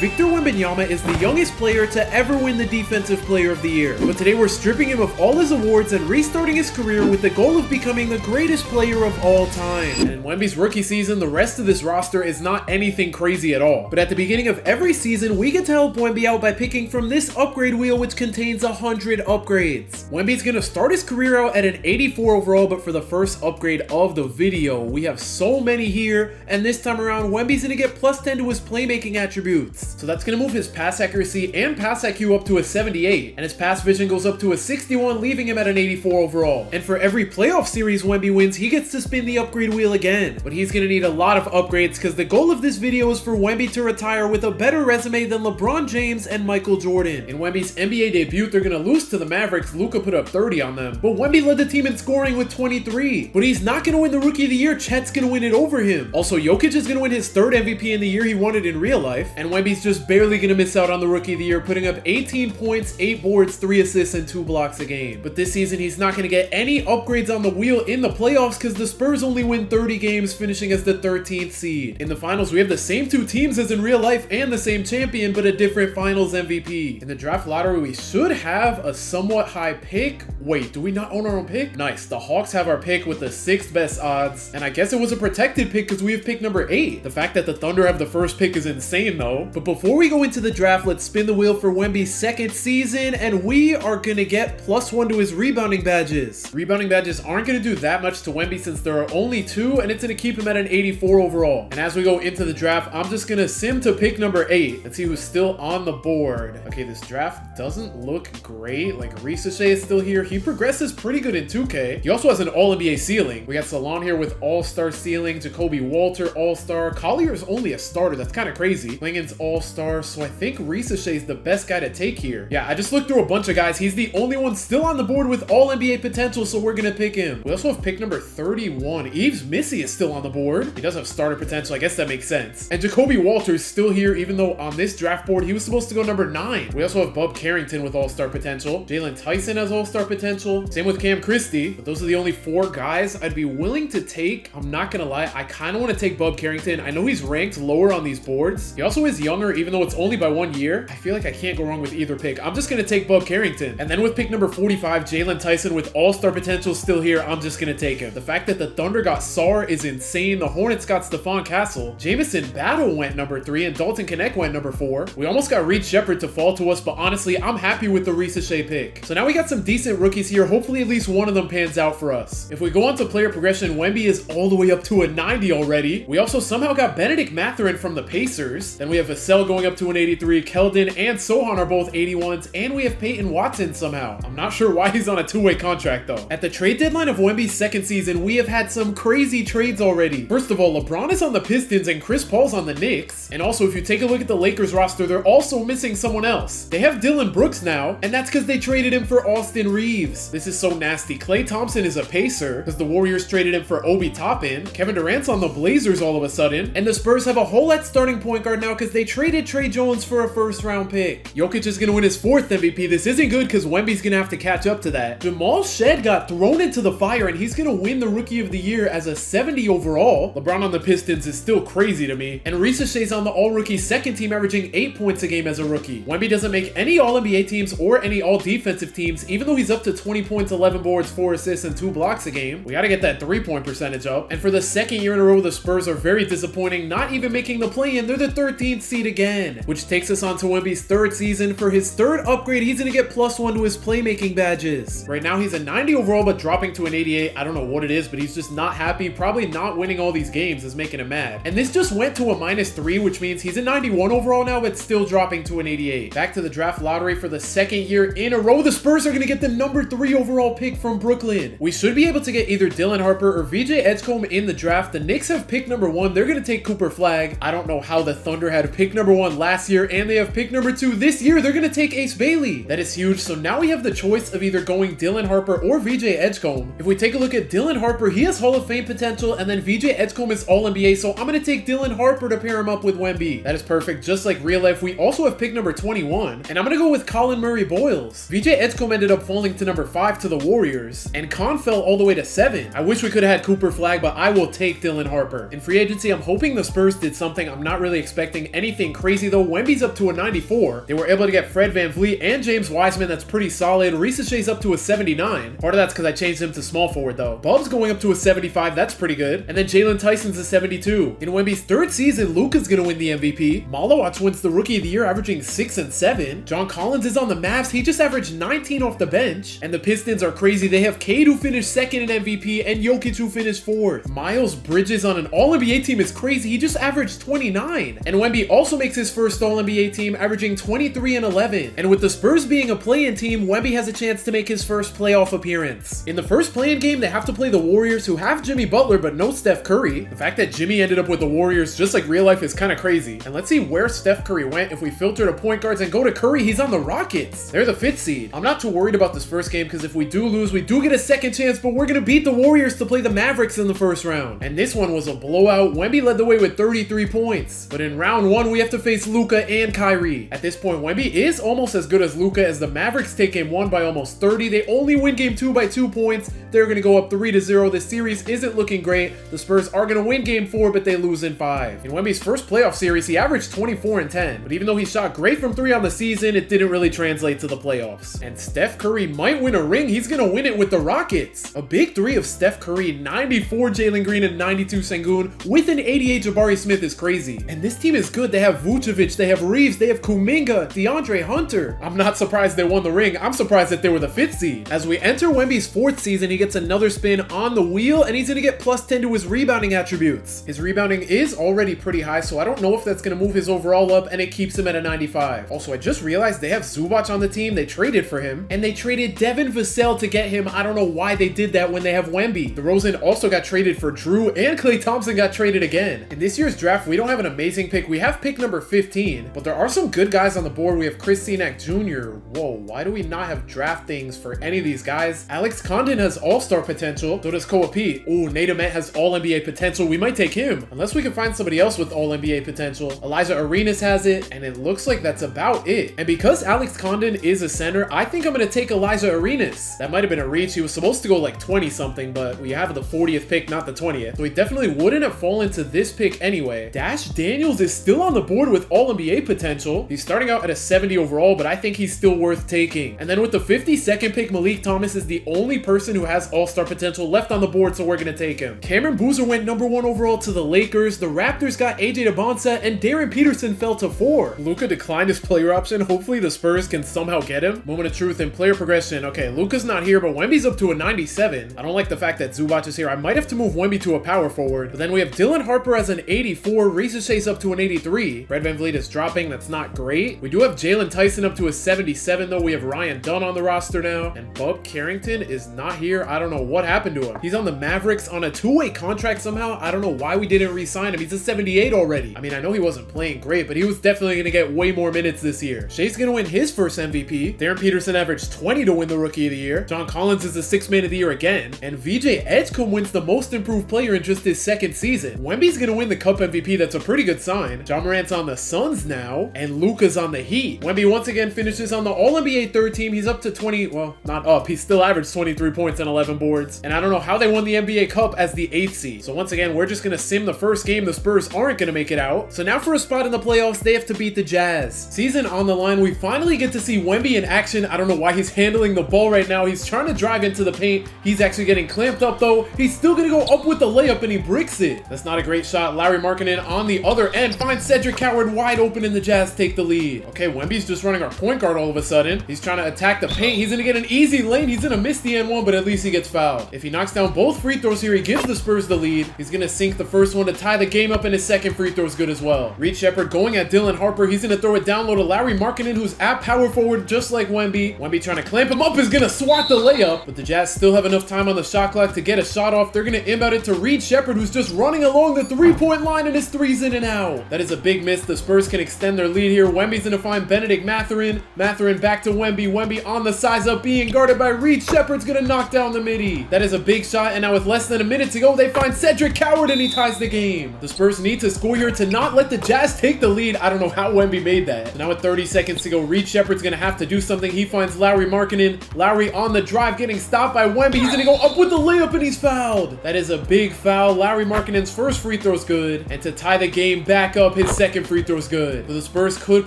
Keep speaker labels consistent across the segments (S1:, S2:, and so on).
S1: Victor Wembanyama is the youngest player to ever win the Defensive Player of the Year. But today we're stripping him of all his awards and restarting his career with the goal of becoming the greatest player of all time. And in Wemby's rookie season, the rest of this roster is not anything crazy at all. But at the beginning of every season, we get to help Wemby out by picking from this upgrade wheel, which contains 100 upgrades. Wemby's gonna start his career out at an 84 overall, but for the first upgrade of the video, we have so many here, and this time around, Wemby's gonna get plus 10 to his playmaking attributes. So that's gonna move his pass accuracy and pass IQ up to a 78, and his pass vision goes up to a 61, leaving him at an 84 overall. And for every playoff series Wemby wins, he gets to spin the upgrade wheel again. But he's gonna need a lot of upgrades because the goal of this video is for Wemby to retire with a better resume than LeBron James and Michael Jordan. In Wemby's NBA debut, they're gonna lose to the Mavericks. Luka put up 30 on them, but Wemby led the team in scoring with 23. But he's not gonna win the Rookie of the Year. Chet's gonna win it over him. Also, Jokic is gonna win his third MVP in the year he won it in real life, and Wemby's just barely gonna miss out on the Rookie of the Year, putting up 18 points, 8 boards, 3 assists, and 2 blocks a game. But this season, he's not gonna get any upgrades on the wheel in the playoffs because the Spurs only win 30 games, finishing as the 13th seed. In the finals, we have the same two teams as in real life and the same champion, but a different finals MVP. In the draft lottery, we should have a somewhat high pick. Wait, do we not own our own pick? Nice. The Hawks have our pick with the 6th best odds, and I guess it was a protected pick because we have pick number 8. The fact that the Thunder have the first pick is insane though. But before we go into the draft, let's spin the wheel for Wemby's second season, and we are gonna get +1 to his rebounding badges. Rebounding badges aren't gonna do that much to Wemby since there are only 2, and it's gonna keep him at an 84 overall. And as we go into the draft, I'm just gonna sim to pick number 8. Let's see who's still on the board. Okay, this draft doesn't look great. Like, Ricochet is still here. He progresses pretty good in 2K. He also has an All-NBA ceiling. We got Salon here with All-Star ceiling. Jacoby Walter, All-Star. Collier's only a starter. That's kind of crazy. Lincoln's All-Star. So I think Ricochet is the best guy to take here. Yeah, I just looked through a bunch of guys. He's the only one still on the board with All-NBA potential, so we're gonna pick him. We also have pick number 31. Yves Missy is still on the board. He does have starter potential. I guess that makes sense. And Jacoby Walter's still here, even though on this draft board, he was supposed to go number 9. We also have Bub Carrington with All-Star potential. Jalen Tyson has All-Star potential. Same with Cam Christie. But those are the only 4 guys I'd be willing to take. I'm not gonna lie, I kind of want to take Bub Carrington. I know he's ranked lower on these boards. He also is younger, even though it's only by 1 year. I feel like I can't go wrong with either pick. I'm just gonna take Bub Carrington. And then with pick number 45, Jalen Tyson with All-Star potential still here, I'm just gonna take him. The fact that the Thunder got Sarr is insane. The Hornets got Stephon Castle. Jamison Battle went number 3, and Dalton Knecht went number 4. We almost got Reed Shepherd to fall to us, but honestly, I'm happy with the Ricochet pick. So now we got some decent rookies here. Hopefully at least one of them pans out for us. If we go on to player progression, Wemby is all the way up to a 90 already. We also somehow got Benedict Mathurin from the Pacers. Then we have Vassell going up to an 83. Keldon and Sohan are both 81s, and we have Peyton Watson somehow. I'm not sure why he's on a 2-way contract though. At the trade deadline of Wemby's second season, we have had some crazy trades already. First of all, LeBron is on the Pistons and Chris Paul's on the Knicks. And also, if you take a look at the Lakers roster, they're also missing someone else. They have Dylan Brooks now, and that's because they traded him for Austin Reeves. This is so nasty. Klay Thompson is a Pacer because the Warriors traded him for Obi Toppin. Kevin Durant's on the Blazers all of a sudden, and the Spurs have a hole at starting point guard now because they traded Trey Jones for a first-round pick. Jokic is going to win his 4th MVP. This isn't good because Wemby's going to have to catch up to that. Jamal Shed got thrown into the fire, and he's going to win the Rookie of the Year as a 70 overall. LeBron on the Pistons is still crazy to me, and Ricochet's on the All-Rookie second team, averaging 8 points a game as a rookie. Wemby doesn't make any All-NBA teams or any All-Defensive teams, even though he's up to 20 points, 11 boards, 4 assists, and 2 blocks a game. We got to get that 3-point percentage up. And for the second year in a row, the Spurs are very disappointing, not even making the play-in. They're the 13th seed again, which takes us on to Wemby's 3rd season. For his 3rd upgrade, he's going to get +1 to his playmaking badges. Right now, he's a 90 overall, but dropping to an 88. I don't know what it is, but he's just not happy. Probably not winning all these games is making him mad. And this just went to a -3, which means he's a 91 overall now, but still dropping to an 88. Back to the draft lottery for the 2nd year in a row. The Spurs are going to get the number 3 overall pick from Brooklyn. We should be able to get either Dylan Harper or VJ Edgecombe in the draft. The Knicks have pick number 1. They're going to take Cooper Flagg. I don't know how the Thunder had pick number 1 last year, and they have pick number 2 this year. They're going to take Ace Bailey. That is huge. So now we have the choice of either going Dylan Harper or VJ Edgecombe. If we take a look at Dylan Harper, he has Hall of Fame potential, and then VJ Edgecombe is All-NBA, so I'm going to take Dylan Harper to pair him up with Wemby. That is perfect, just like real life. We also have pick number 21, and I'm going to go with Colin Murray Boyles. VJ Edgecombe ended up falling to number 5 to the Warriors, and Con fell all the way to 7. I wish we could have had Cooper Flagg, but I will take Dylan Harper. In free agency, I'm hoping the Spurs did something. I'm not really expecting anything looking crazy though. Wemby's up to a 94. They were able to get Fred VanVleet and James Wiseman. That's pretty solid. Ricochet's up to a 79. Part of that's because I changed him to small forward though. Bub's going up to a 75. That's pretty good. And then Jalen Tyson's a 72. In Wemby's third season, Luka's gonna win the MVP. Malawatch wins the Rookie of the Year, averaging 6 and 7. John Collins is on the Mavs. He just averaged 19 off the bench. And the Pistons are crazy. They have Cade who finished second in MVP and Jokic who finished fourth. Miles Bridges on an All-NBA team is crazy. He just averaged 29. And Wemby also makes his first All-NBA team, averaging 23 and 11. And with the Spurs being a play-in team, Wemby has a chance to make his first playoff appearance. In the first play-in game, they have to play the Warriors, who have Jimmy Butler but no Steph Curry. The fact that Jimmy ended up with the Warriors just like real life is kind of crazy. And let's see where Steph Curry went. If we filter to point guards and go to Curry, he's on the Rockets. They're the 5th seed. I'm not too worried about this first game because if we do lose, we do get a second chance, but we're gonna beat the Warriors to play the Mavericks in the first round. And this one was a blowout. Wemby led the way with 33 points. But in round 1, we have to face Luka and Kyrie. At this point, Wemby is almost as good as Luka, as the Mavericks take game 1 by almost 30. They only win game 2 by 2 points. They're gonna go up 3-0. This series isn't looking great. The Spurs are gonna win game 4, but they lose in 5. In Wemby's first playoff series, he averaged 24 and 10. But even though he shot great from 3 on the season, it didn't really translate to the playoffs. And Steph Curry might win a ring. He's gonna win it with the Rockets. A big 3 of Steph Curry, 94 Jalen Green, and 92 Sengun with an 88 Jabari Smith is crazy. And this team is good. They have Vucevic, they have Reeves, they have Kuminga, DeAndre Hunter. I'm not surprised they won the ring. I'm surprised that they were the 5th seed. As we enter Wemby's 4th season, he gets another spin on the wheel, and he's gonna get plus 10 to his rebounding attributes. His rebounding is already pretty high, so I don't know if that's gonna move his overall up, and it keeps him at a 95. Also, I just realized they have Zubac on the team. They traded for him, and they traded Devin Vassell to get him. I don't know why they did that when they have Wemby. DeRozan also got traded for Drew, and Klay Thompson got traded again. In this year's draft, we don't have an amazing pick. We have pick number 15, but there are some good guys on the board. We have Chris Cenac Jr. Whoa, why do we not have draft things for any of these guys? Alex Condon has all-star potential. So does Koa Pete. Ooh, Nate Ament has all-NBA potential. We might take him, unless we can find somebody else with all-NBA potential. Elijah Arenas has it, and it looks like that's about it. And because Alex Condon is a center, I think I'm going to take Elijah Arenas. That might have been a reach. He was supposed to go like 20-something, but we have the 40th pick, not the 20th. So he definitely wouldn't have fallen to this pick anyway. Dash Daniels is still on the board with all-NBA potential. He's starting out at a 70 overall, but I think he's still worth taking. And then with the 52nd pick, Malik Thomas is the only person who has all-star potential left on the board, so we're going to take him. Cameron Boozer went number 1 overall to the Lakers. The Raptors got AJ DeBonsa, and Darren Peterson fell to 4. Luka declined his player option. Hopefully the Spurs can somehow get him. Moment of truth in player progression. Okay, Luka's not here, but Wemby's up to a 97. I don't like the fact that Zubac is here. I might have to move Wemby to a power forward. But then we have Dylan Harper as an 84. Ricochet's up to an 83. Fred VanVleet is dropping. That's not great. We do have Jalen Tyson up to a 77, though. We have Ryan Dunn on the roster now. And Bub Carrington is not here. I don't know what happened to him. He's on the Mavericks on a 2-way contract somehow. I don't know why we didn't re-sign him. He's a 78 already. I mean, I know he wasn't playing great, but he was definitely going to get way more minutes this year. Shea's going to win his first MVP. Darren Peterson averaged 20 to win the Rookie of the Year. John Collins is the 6th man of the year again. And VJ Edgecombe wins the most improved player in just his 2nd season. Wemby's going to win the Cup MVP. That's a pretty good sign. John Morant's on the Suns now, and Luka's on the Heat. Wemby once again finishes on the All-NBA 3rd team. He's up to 20, well, not up. He still averaged 23 points and 11 boards. And I don't know how they won the NBA Cup as the 8th seed. So once again, we're just going to sim the first game. The Spurs aren't going to make it out. So now for a spot in the playoffs, they have to beat the Jazz. Season on the line, we finally get to see Wemby in action. I don't know why he's handling the ball right now. He's trying to drive into the paint. He's actually getting clamped up though. He's still going to go up with the layup, and he bricks it. That's not a great shot. Larry Markkinen on the other end finds Cedric Howard wide open, and the Jazz take the lead. Okay, Wemby's just running our point guard all of a sudden. He's trying to attack the paint. He's going to get an easy lane. He's going to miss the N1, but at least he gets fouled. If he knocks down both free throws here, he gives the Spurs the lead. He's going to sink the first one to tie the game up, and his second free throw is good as well. Reed Shepherd going at Dylan Harper. He's going to throw it down low to Larry Markkinen, who's at power forward just like Wemby. Wemby trying to clamp him up is going to swat the layup, but the Jazz still have enough time on the shot clock to get a shot off. They're going to inbound it to Reed Shepherd, who's just running along the three-point line, and his three's in and out. That is a big miss. The Spurs can extend their lead here. Wemby's going to find Benedict Mathurin. Mathurin back to Wemby. Wemby on the size up, being guarded by Reed Shepherd's going to knock down the midi. That is a big shot, and now with less than a minute to go, they find Cedric Howard, and he ties the game. The Spurs need to score here to not let the Jazz take the lead. I don't know how Wemby made that. So now with 30 seconds to go, Reed Shepherd's going to have to do something. He finds Larry Markkinen. Lowry on the drive, getting stopped by Wemby. He's going to go up with the layup, and he's fouled. That is a big foul. Larry Markkinen's first free throw's good, and to tie the game back up, his second second free throw's good. So the Spurs could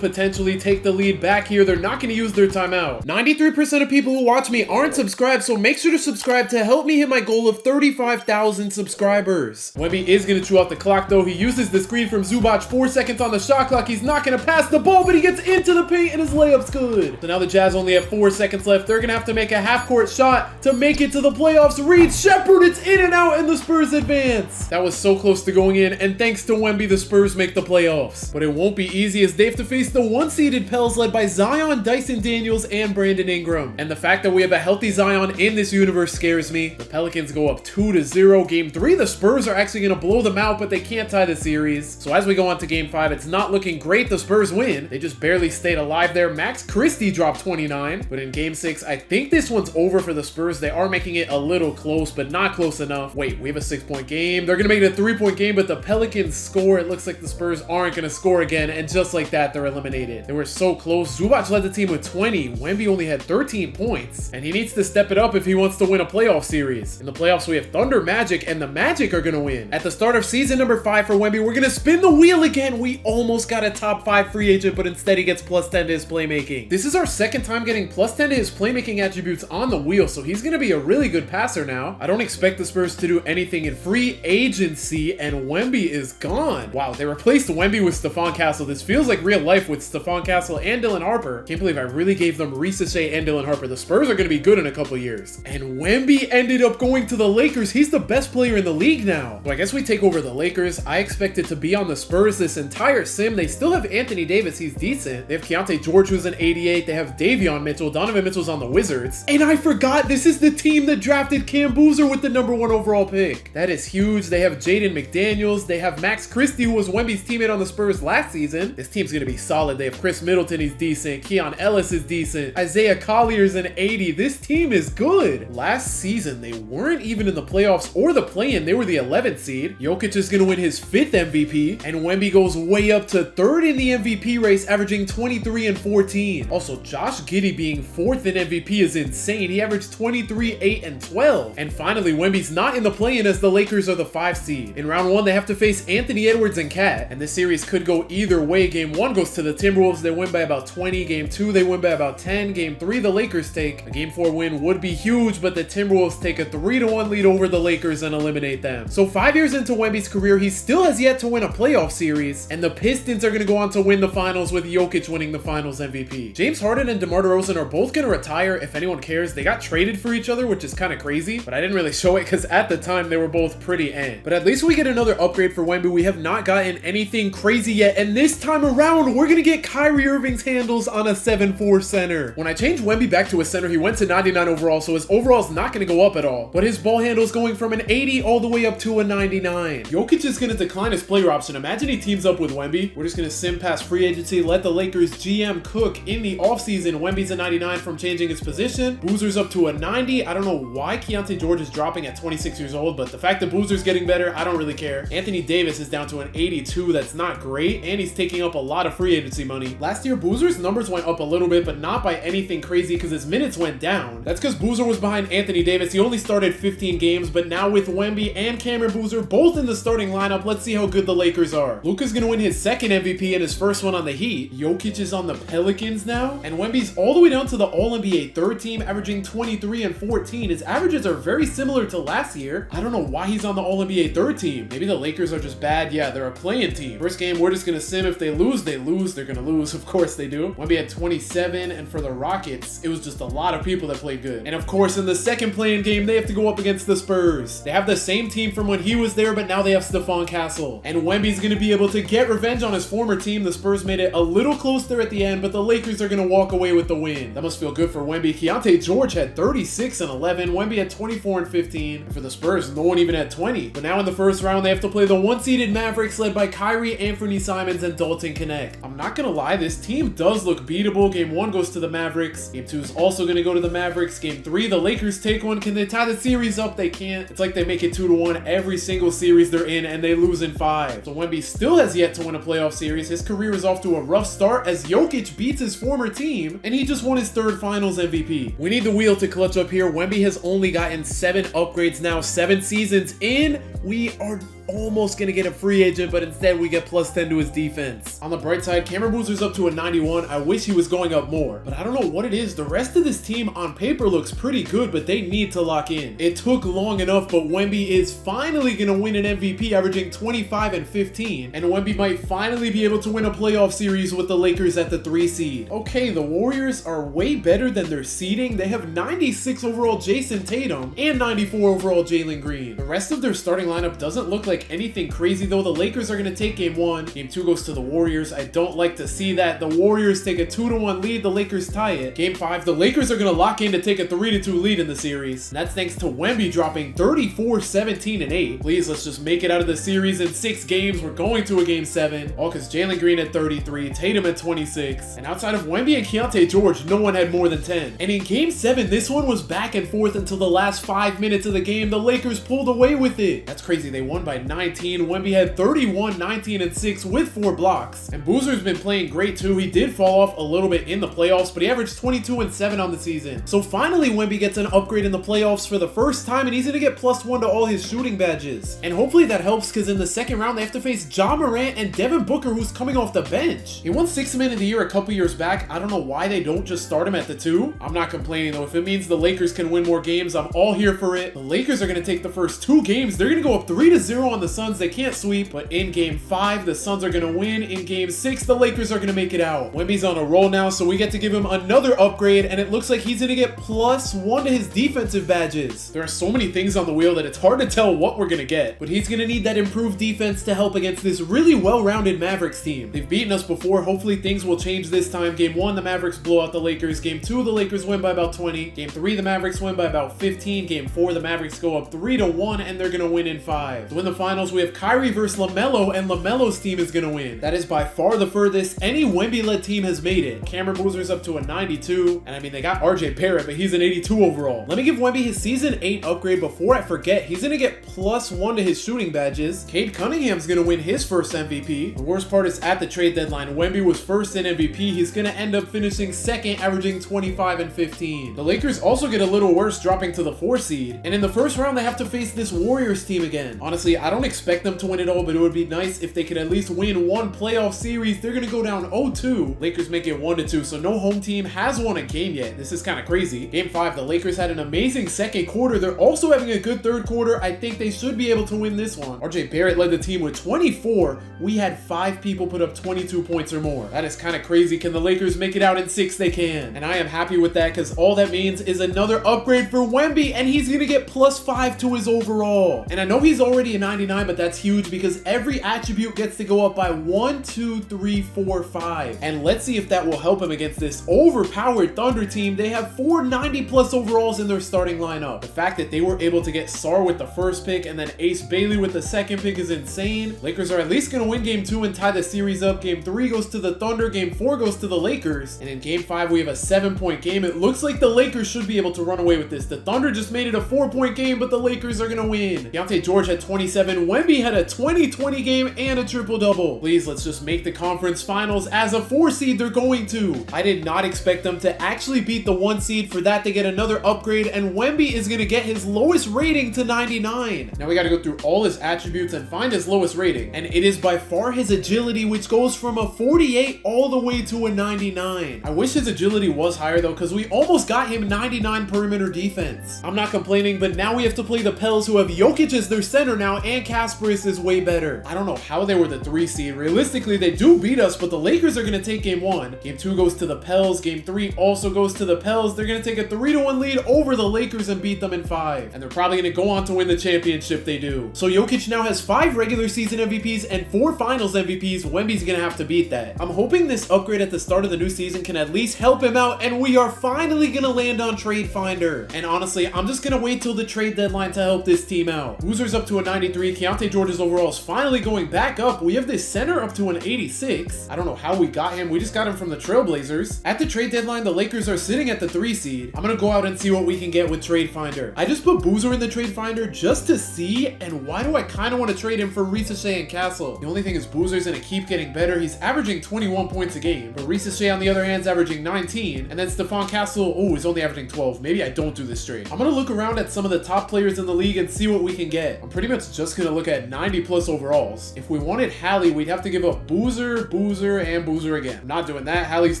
S1: potentially take the lead back here. They're not going to use their timeout. 93% of people who watch me aren't subscribed, so make sure to subscribe to help me hit my goal of 35,000 subscribers. Wemby is going to chew out the clock though. He uses the screen from Zubac, 4 seconds on the shot clock. He's not going to pass the ball, but he gets into the paint and his layup's good. So now the Jazz only have 4 seconds left. They're going to have to make a half-court shot to make it to the playoffs. Reed Shepherd, it's in and out, and the Spurs advance. That was so close to going in, and thanks to Wemby, the Spurs make the playoffs. But it won't be easy as they have to face the one-seeded Pels led by Zion, Dyson Daniels, and Brandon Ingram. And the fact that we have a healthy Zion in this universe scares me. The Pelicans go up 2-0. Game 3, the Spurs are actually going to blow them out, but they can't tie the series. So as we go on to Game 5, it's not looking great. The Spurs win. They just barely stayed alive there. Max Christie dropped 29. But in Game 6, I think this one's over for the Spurs. They are making it a little close, but not close enough. Wait, we have a 6-point game. They're going to make it a 3-point game, but the Pelicans score. It looks like the Spurs aren't going to score again, and just like that, they're eliminated. They were so close. Zubac led the team with 20. Wemby only had 13 points, and he needs to step it up if he wants to win a playoff series. In the playoffs, we have Thunder Magic, and the Magic are going to win. At the start of season number 5 for Wemby, we're going to spin the wheel again. We almost got a top 5 free agent, but instead he gets plus 10 to his playmaking. This is our second time getting plus 10 to his playmaking attributes on the wheel, so he's going to be a really good passer now. I don't expect the Spurs to do anything in free agency, and Wemby is gone. Wow, they replaced Wemby with Stephon Castle. This feels like real life with Stephon Castle and Dylan Harper. Can't believe I really gave them Reese Shea and Dylan Harper. The Spurs are going to be good in a couple years. And Wemby ended up going to the Lakers. He's the best player in the league now. So I guess we take over the Lakers. I expected to be on the Spurs this entire sim. They still have Anthony Davis. He's decent. They have Keontae George, who's an 88. They have Davion Mitchell. Donovan Mitchell's on the Wizards. And I forgot this is the team that drafted Cam Boozer with the #1 overall pick. That is huge. They have Jaden McDaniels. They have Max Christie, who was Wemby's teammate on the Spurs last season. This team's going to be solid. They have Chris Middleton. He's decent. Keon Ellis is decent. Isaiah Collier's an 80. This team is good. Last season, they weren't even in the playoffs or the play-in. They were the 11th seed. Jokic is going to win his 5th MVP, and Wemby goes way up to 3rd in the MVP race, averaging 23 and 14. Also, Josh Giddey being 4th in MVP is insane. He averaged 23, 8, and 12. And finally, Wemby's not in the play-in as the Lakers are the 5th seed. In round 1, they have to face Anthony Edwards and Cat, and this series could go either way. Game 1 goes to the Timberwolves. They win by about 20. Game 2, they win by about 10. Game 3, the Lakers take. A Game 4 win would be huge, but the Timberwolves take a 3-1 lead over the Lakers and eliminate them. So 5 years into Wemby's career, he still has yet to win a playoff series, and the Pistons are going to go on to win the finals with Jokic winning the finals MVP. James Harden and DeMar DeRozan are both going to retire. If anyone cares, they got traded for each other, which is kind of crazy, but I didn't really show it because at the time they were both pretty But at least we get another upgrade for Wemby. We have not gotten anything crazy yet, and this time around, we're going to get Kyrie Irving's handles on a 7'4 center. When I changed Wemby back to a center, he went to 99 overall, so his overall is not going to go up at all, but his ball handle is going from an 80 all the way up to a 99. Jokic is going to decline his player option. Imagine he teams up with Wemby. We're just going to sim past free agency, let the Lakers GM cook in the offseason. Wemby's a 99 from changing his position. Boozer's up to a 90. I don't know why Keontae George is dropping at 26 years old, but the fact that Boozer's getting better, I don't really care. Anthony Davis is down to an 82. That's not great, and he's taking up a lot of free agency money. Last year, Boozer's numbers went up a little bit, but not by anything crazy because his minutes went down. That's because Boozer was behind Anthony Davis. He only started 15 games, but now with Wemby and Cameron Boozer both in the starting lineup, let's see how good the Lakers are. Luka's gonna win his 2nd MVP and his 1st one on the Heat. Jokic is on the Pelicans now, and Wemby's all the way down to the All-NBA 3rd team, averaging 23 and 14. His averages are very similar to last year. I don't know why he's on the All-NBA 3rd team. Maybe the Lakers are just bad. Yeah, they're a play-in team. First game, we're just gonna sim. If they lose, they lose. They're gonna lose. Of course they do. Wemby had 27, and for the Rockets, it was just a lot of people that played good. And of course, in the second play-in game, they have to go up against the Spurs. They have the same team from when he was there, but now they have Stephon Castle. And Wemby's gonna be able to get revenge on his former team. The Spurs made it a little close there at the end, but the Lakers are gonna walk away with the win. That must feel good for Wemby. Keontae George had 36 and 11. Wemby had 24 and 15. And for the Spurs, no one even had 20. But now in the first round, they have to play the 1-seeded Mavericks led by Kyrie, Anthony Simons, and Dalton Connect. I'm not gonna lie, this team does look beatable. Game 1 goes to the Mavericks. Game 2 is also gonna go to the Mavericks. Game 3, the Lakers take one. Can they tie the series up? They can't. It's like they make it 2-1 every single series they're in, and they lose in 5. So Wemby still has yet to win a playoff series. His career is off to a rough start as Jokic beats his former team, and he just won his 3rd finals MVP. We need the wheel to clutch up here. Wemby has only gotten 7 upgrades now, 7 seasons in. We are almost gonna get a free agent, but instead we get plus 10 to his defense. On the bright side, Cameron Boozer's up to a 91. I wish he was going up more, but I don't know what it is. The rest of this team on paper looks pretty good, but they need to lock in. It took long enough, but Wemby is finally gonna win an MVP, averaging 25 and 15, and Wemby might finally be able to win a playoff series with the Lakers at the 3 seed. Okay, the Warriors are way better than their seeding. They have 96 overall Jason Tatum and 94 overall Jalen Green. The rest of their starting lineup doesn't look like anything crazy though. The Lakers are going to take game 1. Game 2 goes to the Warriors. I don't like to see that. The Warriors take a 2-1 lead. The Lakers tie it. Game 5, the Lakers are going to lock in to take a 3-2 lead in the series. And that's thanks to Wemby dropping 34, 17, and 8. Please, let's just make it out of the series in 6 games. We're going to a game 7. All because Jalen Green at 33, Tatum at 26. And outside of Wemby and Keontae George, no one had more than 10. And in game 7, this one was back and forth until the last 5 minutes of the game. The Lakers pulled away with it. That's crazy. They won by 19. Wemby had 31, 19, and 6 with 4 blocks. And Boozer's been playing great too. He did fall off a little bit in the playoffs, but he averaged 22 and 7 on the season. So finally, Wemby gets an upgrade in the playoffs for the first time, and he's gonna get +1 to all his shooting badges. And hopefully that helps, because in the second round, they have to face Ja Morant and Devin Booker, who's coming off the bench. He won 6th man of the year a couple years back. I don't know why they don't just start him at the 2. I'm not complaining though. If it means the Lakers can win more games, I'm all here for it. The Lakers are going to take the first 2 games. They're going to go up 3-0 on the Suns. They can't sweep, but in game 5, the Suns are going to win. In game 6, the Lakers are going to make it out. Wemby's on a roll now, so we get to give him another upgrade, and it looks like he's going to get +1 to his defensive badges. There are so many things on the wheel that it's hard to tell what we're going to get, but he's going to need that improved defense to help against this really well-rounded Mavericks team. They've beaten us before. Hopefully things will change this time. Game 1, the Mavericks blow out the Lakers. Game 2, the Lakers win by about 20. Game 3, the Mavericks win by about 15. Game 4, the Mavericks go up 3-1, and they're gonna win in 5. To win the finals, we have Kyrie versus LaMelo, and LaMelo's team is gonna win. That is by far the furthest any Wemby-led team has made it. Cameron Boozer's up to a 92, and I mean, they got RJ Barrett, but he's an 82 overall. Let me give Wemby his season 8 upgrade before I forget. He's gonna get +1 to his shooting badges. Cade Cunningham's gonna win his first MVP. The worst part is at the trade deadline, Wemby was first in MVP. He's gonna end up finishing 2nd, averaging 25 and 15. The Lakers also get a little worse, dropping to the 4 seed. And in the first round, they have to face this Warriors team again. Honestly, I don't expect them to win it all, but it would be nice if they could at least win 1 playoff series. They're gonna go down 0-2. Lakers make it 1-2, so no home team has won a game yet. This is kind of crazy. Game 5, the Lakers had an amazing second quarter. They're also having a good third quarter. I think they should be able to win this one. RJ Barrett led the team with 24. We had 5 people put up 22 points or more. That is kind of crazy. Can the Lakers make it out in 6? They can. And I am happy with that, because all that means is another upgrade for Wemby, and he's gonna get +5 to his overall. And I know he's already a 99, but that's huge because every attribute gets to go up by 1, 2, 3, 4, 5. And let's see if that will help him against this overpowered Thunder team. They have 4 90+ overalls in their starting lineup. The fact that they were able to get Sarr with the first pick and then Ace Bailey with the second pick is insane. Lakers are at least gonna win game 2 and tie the series up. Game 3 goes to the Thunder. Game 4 goes to the Lakers. And in game 5, we have a 7-point game. It looks like the Lakers should be able to run away with this. The Thunder just made it a 4-point game, but the Lakers are gonna win. Keontae George had 27. Wemby had a 20-20 game and a triple-double. Please, let's just make the conference finals. As a 4 seed, they're going to. I did not expect them to actually beat the 1 seed. For that, they get another upgrade, and Wemby is gonna get his lowest rating to 99. Now we gotta go through all his attributes and find his lowest rating, and it is by far his agility, which goes from a 48 all the way to a 99. I wish his agility was higher though, because we almost got him 99 perimeter defense. I'm not complaining, but now we have to play the Pels, who have Jokic as their center now, and Kasparis is way better. I don't know how they were the 3 seed. Realistically, they do beat us, but the Lakers are gonna take game 1. Game 2 goes to the Pels. Game 3 also goes to the Pels. They're gonna take a 3-1 lead over the Lakers and beat them in 5. And they're probably gonna go on to win the championship. They do. So Jokic now has 5 regular season MVPs and 4 finals MVPs. Wemby's gonna have to beat that. I'm hoping this upgrade at the start of the new season can at least help him out, and we are finally gonna land on Trade Finder. And honestly, I'm just gonna wait till the trade deadline to help this team out. Boozer's up to a 93. Keontae George's overall is finally going back up. We have this center up to an 86. I don't know how we got him. We just got him from the Trailblazers. At the trade deadline, the Lakers are sitting at the 3 seed. I'm gonna go out and see what we can get with Trade Finder. I just put Boozer in the Trade Finder just to see, and why do I kind of want to trade him for Ricochet and Castle? The only thing is Boozer's gonna keep getting better. He's averaging 21 points a game, but Ricochet on the other hand is averaging 19, and then Stephon Castle, oh, he's only averaging 12. Maybe I don't do this trade. I'm gonna look around at some of the top players in the league and see what we can get. I'm pretty much just just gonna look at 90 plus overalls. If we wanted Hallie, we'd have to give up Boozer, Boozer, and Boozer again. I'm not doing that. Hallie's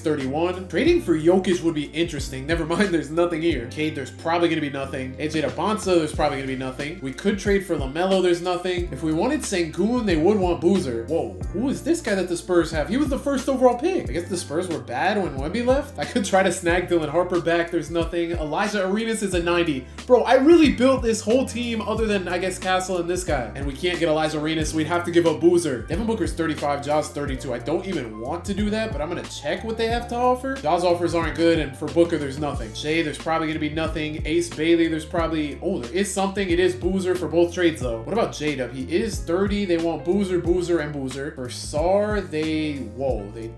S1: 31. Trading for Jokic would be interesting. Never mind, there's nothing here. Cade, there's probably gonna be nothing. AJ Dabonsa, there's probably gonna be nothing. We could trade for LaMelo, there's nothing. If we wanted Sengun, they would want Boozer. Whoa, who is this guy that the Spurs have? He was the first overall pick. I guess the Spurs were bad when Wemby left. I could try to snag Dylan Harper back, there's nothing. Elijah Arenas is a 90. Bro, I really built this whole team other than, I guess, Castle and this guy. And we can't get Elijah Arenas, so we'd have to give up Boozer. Devin Booker's 35, Ja's 32. I don't even want to do that, but I'm gonna check what they have to offer. Ja's offers aren't good, and for Booker, there's nothing. Shea, there's probably gonna be nothing. Ace Bailey, there's probably, oh, there is something. It is Boozer for both trades, though. What about J-Dub? He is 30. They want Boozer, Boozer, and Boozer. For Sar, they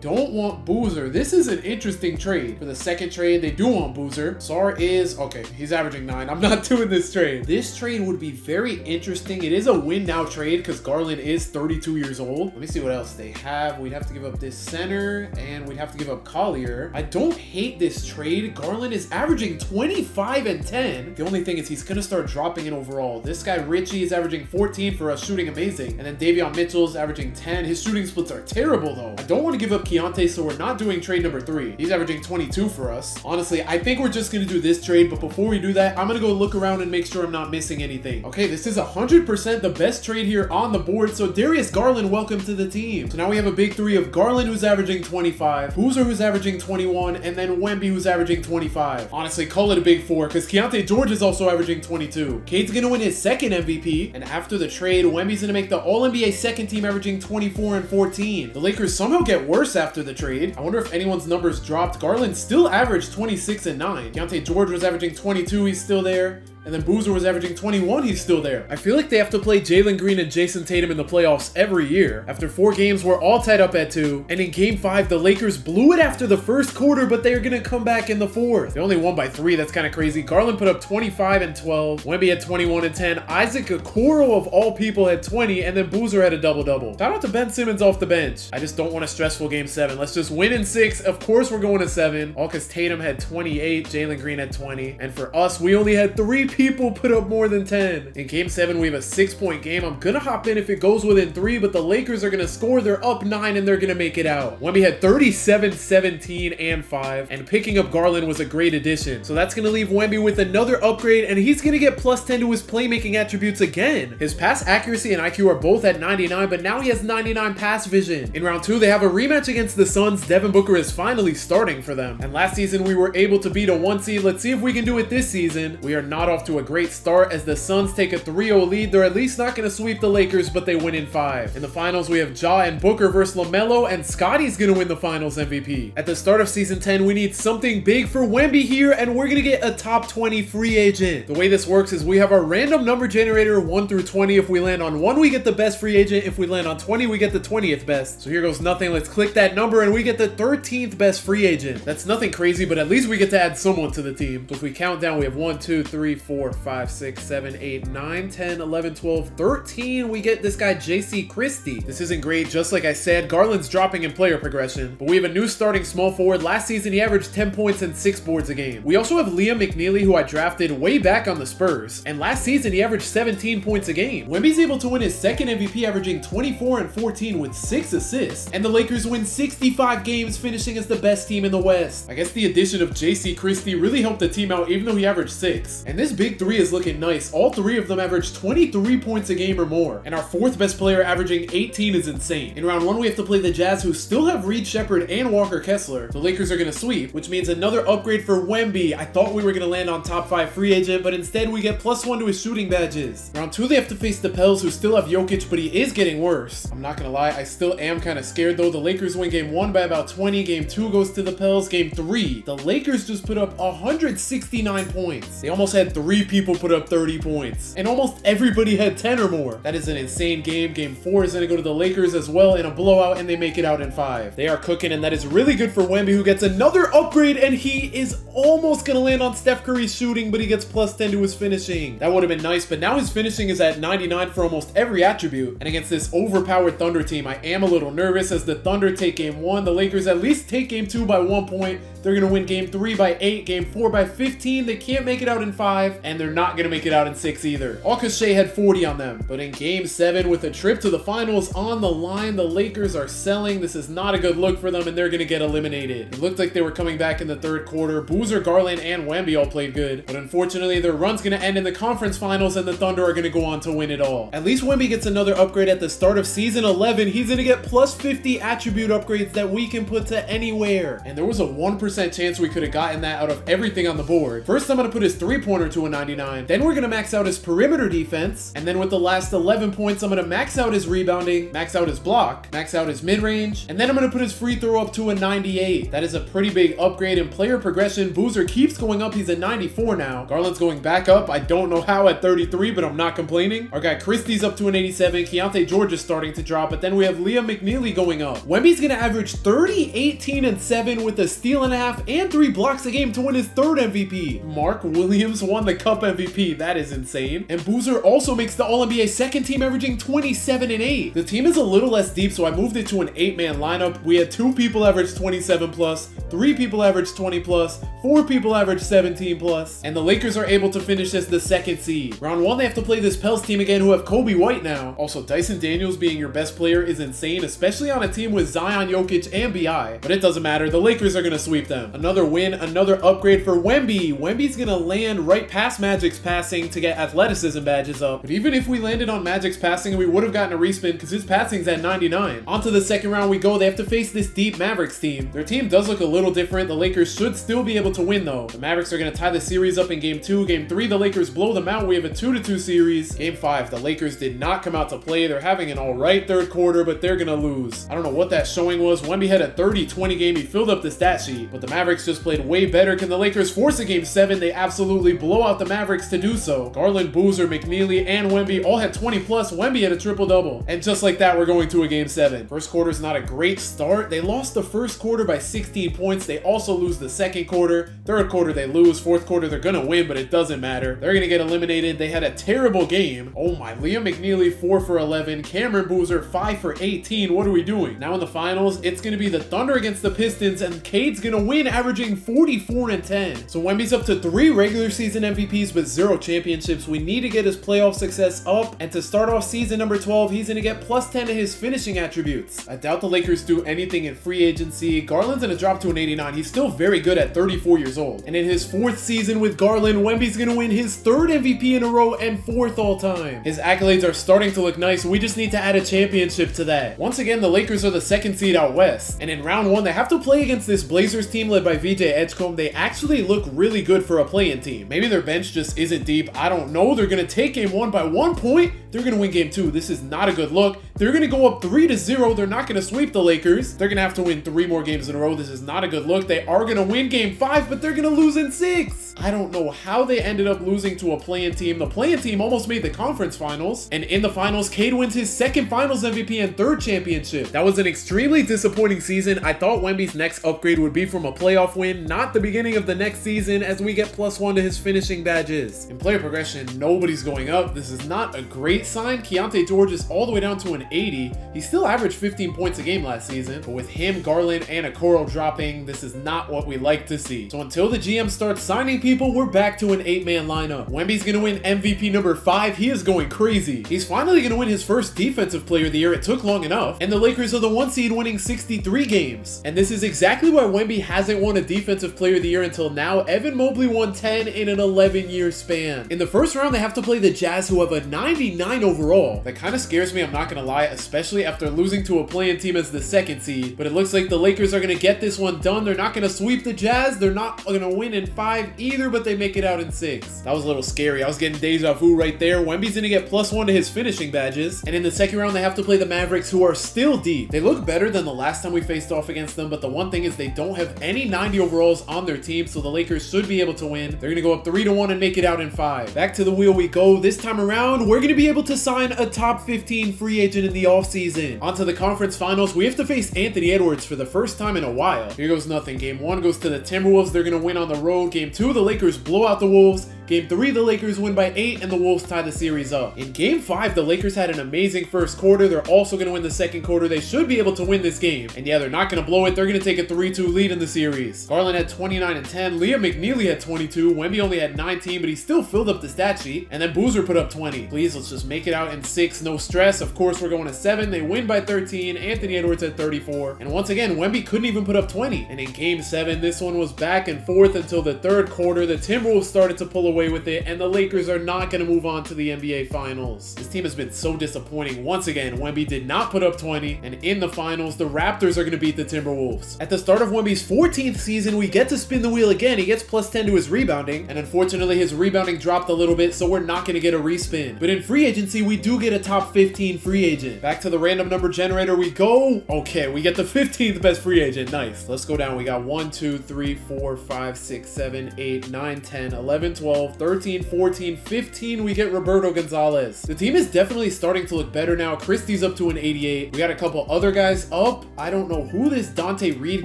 S1: don't want Boozer. This is an interesting trade. For the second trade, they do want Boozer. Sar is, okay, he's averaging 9. I'm not doing this trade. This trade would be very interesting. It is a win now trade because Garland is 32 years old. Let me see what else they have. We'd have to give up this center, and we'd have to give up Collier. I don't hate this trade. Garland is averaging 25 and 10. The only thing is he's gonna start dropping in overall. This guy Richie is averaging 14 for us, shooting amazing. And then Davion Mitchell's averaging 10. His shooting splits are terrible though. I don't want to give up Keontae, so we're not doing trade number 3. He's averaging 22 for us. Honestly, I think we're just gonna do this trade, but before we do that, I'm gonna go look around and make sure I'm not missing anything. Okay, this is 100% the best trade here on the board. So Darius Garland, welcome to the team. So now we have a big 3 of Garland, who's averaging 25, Boozer, who's averaging 21, and then Wemby, who's averaging 25. Honestly, call it a big 4 because Keontae George is also averaging 22. Cade's gonna win his second MVP, and after the trade, Wemby's gonna make the All-NBA second team, averaging 24 and 14. The Lakers somehow get worse after the trade. I wonder if anyone's numbers dropped. Garland still averaged 26 and 9. Keontae George was averaging 22, he's still there. And then Boozer was averaging 21, he's still there. I feel like they have to play Jalen Green and Jason Tatum in the playoffs every year. After 4 games, we're all tied up at 2. And in game 5, the Lakers blew it after the first quarter, but they're gonna come back in the 4th. They only won by 3, that's kind of crazy. Garland put up 25 and 12. Wemby had 21 and 10. Isaac Okoro, of all people, had 20. And then Boozer had a double-double. Shout out to Ben Simmons off the bench. I just don't want a stressful game 7. Let's just win in 6. Of course, we're going to 7. All because Tatum had 28. Jalen Green had 20. And for us, we only had 3 people put up more than 10. In game 7, we have a 6-point game. I'm gonna hop in if it goes within 3, but the Lakers are gonna score. They're up 9 and they're gonna make it out. Wemby had 37, 17, and 5, and picking up Garland was a great addition. So that's gonna leave Wemby with another upgrade, and he's gonna get plus 10 to his playmaking attributes again. His pass accuracy and IQ are both at 99, but now he has 99 pass vision. In round 2, they have a rematch against the Suns. Devin Booker is finally starting for them. And last season, we were able to beat a 1 seed. Let's see if we can do it this season. We are not off to a great start as the Suns take a 3-0 lead. They're at least not going to sweep the Lakers, but they win in 5. In the finals, we have Ja and Booker versus LaMelo, and Scotty's going to win the finals MVP. At the start of season 10, we need something big for Wemby here, and we're going to get a top 20 free agent. The way this works is we have our random number generator 1 through 20. If we land on 1, we get the best free agent. If we land on 20, we get the 20th best. So here goes nothing. Let's click that number, and we get the 13th best free agent. That's nothing crazy, but at least we get to add someone to the team. So if we count down, we have 1, 2, 3, 4, 5, 6, 7, 8, 9, 10, 11, 12, 13. We get this guy, JC Christie. This isn't great. Just like I said, Garland's dropping in player progression, but we have a new starting small forward. Last season, he averaged 10 points and 6 boards a game. We also have Liam McNeely, who I drafted way back on the Spurs, and last season, he averaged 17 points a game. Wemby's able to win his second MVP, averaging 24 and 14 with 6 assists, and the Lakers win 65 games, finishing as the best team in the West. I guess the addition of JC Christie really helped the team out, even though he averaged 6. And this big 3 is looking nice. All 3 of them average 23 points a game or more, and our 4th best player averaging 18 is insane. In round 1, we have to play the Jazz, who still have Reed Shepherd and Walker Kessler. The Lakers are going to sweep, which means another upgrade for Wemby. I thought we were going to land on top 5 free agent, but instead we get +1 to his shooting badges. Round 2, they have to face the Pels, who still have Jokic, but he is getting worse. I'm not going to lie, I still am kind of scared though. The Lakers win game 1 by about 20. Game 2 goes to the Pels. Game 3, the Lakers just put up 169 points. They almost had 3 people put up 30 points, and almost everybody had 10 or more. That is an insane game. Game 4 is going to go to the Lakers as well in a blowout, and they make it out in 5. They are cooking, and that is really good for Wemby, who gets another upgrade, and he is almost going to land on Steph Curry's shooting, but he gets +10 to his finishing. That would have been nice, but now his finishing is at 99 for almost every attribute. And against this overpowered Thunder team, I am a little nervous as the Thunder take game 1. The Lakers at least take game 2 by 1 point. They're going to win game 3 by 8, game 4 by 15. They can't make it out in 5. 5, and they're not going to make it out in 6 either. All because Shea had 40 on them. But in game 7, with a trip to the finals on the line, the Lakers are selling. This is not a good look for them, and they're going to get eliminated. It looked like they were coming back in the 3rd quarter. Boozer, Garland, and Wemby all played good. But unfortunately, their run's going to end in the conference finals, and the Thunder are going to go on to win it all. At least Wemby gets another upgrade at the start of season 11. He's going to get plus 50 attribute upgrades that we can put to anywhere. And there was a 1% chance we could have gotten that out of everything on the board. First, I'm going to put his 3-pointer to a 99. Then we're going to max out his perimeter defense. And then with the last 11 points, I'm going to max out his rebounding, max out his block, max out his mid-range, and then I'm going to put his free throw up to a 98. That is a pretty big upgrade in player progression. Boozer keeps going up. He's at 94 now. Garland's going back up. I don't know how at 33, but I'm not complaining. Our guy Christie's up to an 87. Keontae George is starting to drop, but then we have Liam McNeely going up. Wemby's going to average 30, 18, and 7 with a steal and a half and 3 blocks a game to win his 3rd MVP. Mark Williams won the Cup MVP. That is insane. And Boozer also makes the All-NBA 2nd team, averaging 27 and 8. The team is a little less deep, so I moved it to an 8-man lineup. We had 2 people average 27 plus, 3 people average 20 plus, 4 people average 17 plus, and the Lakers are able to finish as the 2nd seed. Round 1, they have to play this Pels team again, who have Kobe White now. Also, Dyson Daniels being your best player is insane, especially on a team with Zion, Jokic, and BI. But it doesn't matter. The Lakers are going to sweep them. Another win, another upgrade for Wemby. Wemby's going to land right past Magic's passing to get athleticism badges up. But even if we landed on Magic's passing, we would have gotten a respin because his passing's at 99. On to the 2nd round we go. They have to face this deep Mavericks team. Their team does look a little different. The Lakers should still be able to win though. The Mavericks are going to tie the series up in game 2. Game 3, the Lakers blow them out. We have a 2-2 series. Game 5, the Lakers did not come out to play. They're having an alright 3rd quarter, but they're going to lose. I don't know what that showing was. Wemby had a 30-20 game. He filled up the stat sheet, but the Mavericks just played way better. Can the Lakers force a game 7? They absolutely blow out the Mavericks to do so. Garland, Boozer, McNeely, and Wemby all had 20 plus. Wemby had a triple-double. And just like that, we're going to a game 7. First quarter's not a great start. They lost the 1st quarter by 16 points. They also lose the 2nd quarter. 3rd quarter, they lose. 4th quarter, they're gonna win, but it doesn't matter. They're gonna get eliminated. They had a terrible game. Oh my, Liam McNeely 4 for 11. Cameron Boozer 5 for 18. What are we doing? Now in the finals, it's gonna be the Thunder against the Pistons, and Cade's gonna win, averaging 44 and 10. So Wemby's up to 3 regular season MVPs with 0 championships. We need to get his playoff success up, and to start off season number 12, he's gonna get plus 10 to his finishing attributes. I doubt the Lakers do anything in free agency. Garland's gonna drop to an 89. He's still very good at 34 years old. And in his 4th season with Garland, Wemby's gonna win his 3rd MVP in a row and 4th all time. His accolades are starting to look nice. We just need to add a championship to that. Once again, the Lakers are the 2nd seed out west. And in round 1, they have to play against this Blazers team led by VJ Edgecombe. They actually look really good for a play-in team. Maybe their bench just isn't deep. I don't know. They're gonna take game 1 by 1 point. They're gonna win game 2. This is not a good look. They're gonna go up 3-0. They're not gonna sweep the Lakers. They're gonna have to win 3 more games in a row. This is not a good look. They are gonna win game 5, but they're gonna lose in 6. I don't know how they ended up losing to a play-in team. The play-in team almost made the conference finals, and in the finals, Cade wins his 2nd finals MVP and 3rd championship. That was an extremely disappointing season. I thought Wemby's next upgrade would be from a playoff win, not the beginning of the next season, as we get +1 to his finishing badges. In player progression, nobody's going up. This is not a great sign. Keontae George is all the way down to an 80. He still averaged 15 points a game last season, but with him, Garland, and Okoro dropping, this is not what we like to see. So until the GM starts signing people, we're back to an 8-man lineup. Wemby's gonna win MVP number 5. He is going crazy. He's finally gonna win his first defensive player of the year. It took long enough. And the Lakers are the 1 seed, winning 63 games. And this is exactly why Wemby hasn't won a defensive player of the year until now. Evan Mobley won 10 in an 11-year span. In the first round, they have to play the Jazz, who have a 99 overall. That kind of scares me, I'm not gonna lie, especially after losing to a play-in team as the 2nd seed. But it looks like the Lakers are gonna get this one done. They're not gonna sweep the Jazz. They're not gonna win in 5 either, but they make it out in 6. That was a little scary. I was getting deja vu right there. Wemby's gonna get +1 to his finishing badges. And in the 2nd round, they have to play the Mavericks, who are still deep. They look better than the last time we faced off against them, but the one thing is they don't have any 90 overalls on their team, so the Lakers should be able to win. They're gonna go up 3-1 and make it out in 5. Back to the wheel we go. This time around, we're gonna be able to sign a top 15 free agent in the offseason. On to the conference finals. We have to face Anthony Edwards for the first time in a while. Here goes nothing. Game 1 goes to the Timberwolves. They're gonna win on the road. Game 2, the Lakers blow out the Wolves. Game 3, the Lakers win by 8, and the Wolves tie the series up. In Game 5, the Lakers had an amazing first quarter. They're also going to win the second quarter. They should be able to win this game. And yeah, they're not going to blow it. They're going to take a 3-2 lead in the series. Garland had 29 and 10. Liam McNeely had 22. Wemby only had 19, but he still filled up the stat sheet. And then Boozer put up 20. Please, let's just make it out in 6. No stress. Of course, we're going to 7. They win by 13. Anthony Edwards had 34. And once again, Wemby couldn't even put up 20. And in Game 7, this one was back and forth until the third quarter. The Timberwolves started to pull away with it, and the Lakers are not going to move on to the NBA Finals. This team has been so disappointing. Once again, Wemby did not put up 20, and in the finals, the Raptors are going to beat the Timberwolves. At the start of Wemby's 14th season, we get to spin the wheel again. He gets plus 10 to his rebounding, and unfortunately, his rebounding dropped a little bit, so we're not going to get a respin. But in free agency, we do get a top 15 free agent. Back to the random number generator we go. Okay, we get the 15th best free agent. Nice. Let's go down. We got 1, 2, 3, 4, 5, 6, 7, 8, 9, 10, 11, 12, 13, 14, 15. We get Roberto Gonzalez. The team is definitely starting to look better now. Christie's up to an 88. We got a couple other guys up. I don't know who this Dante Reed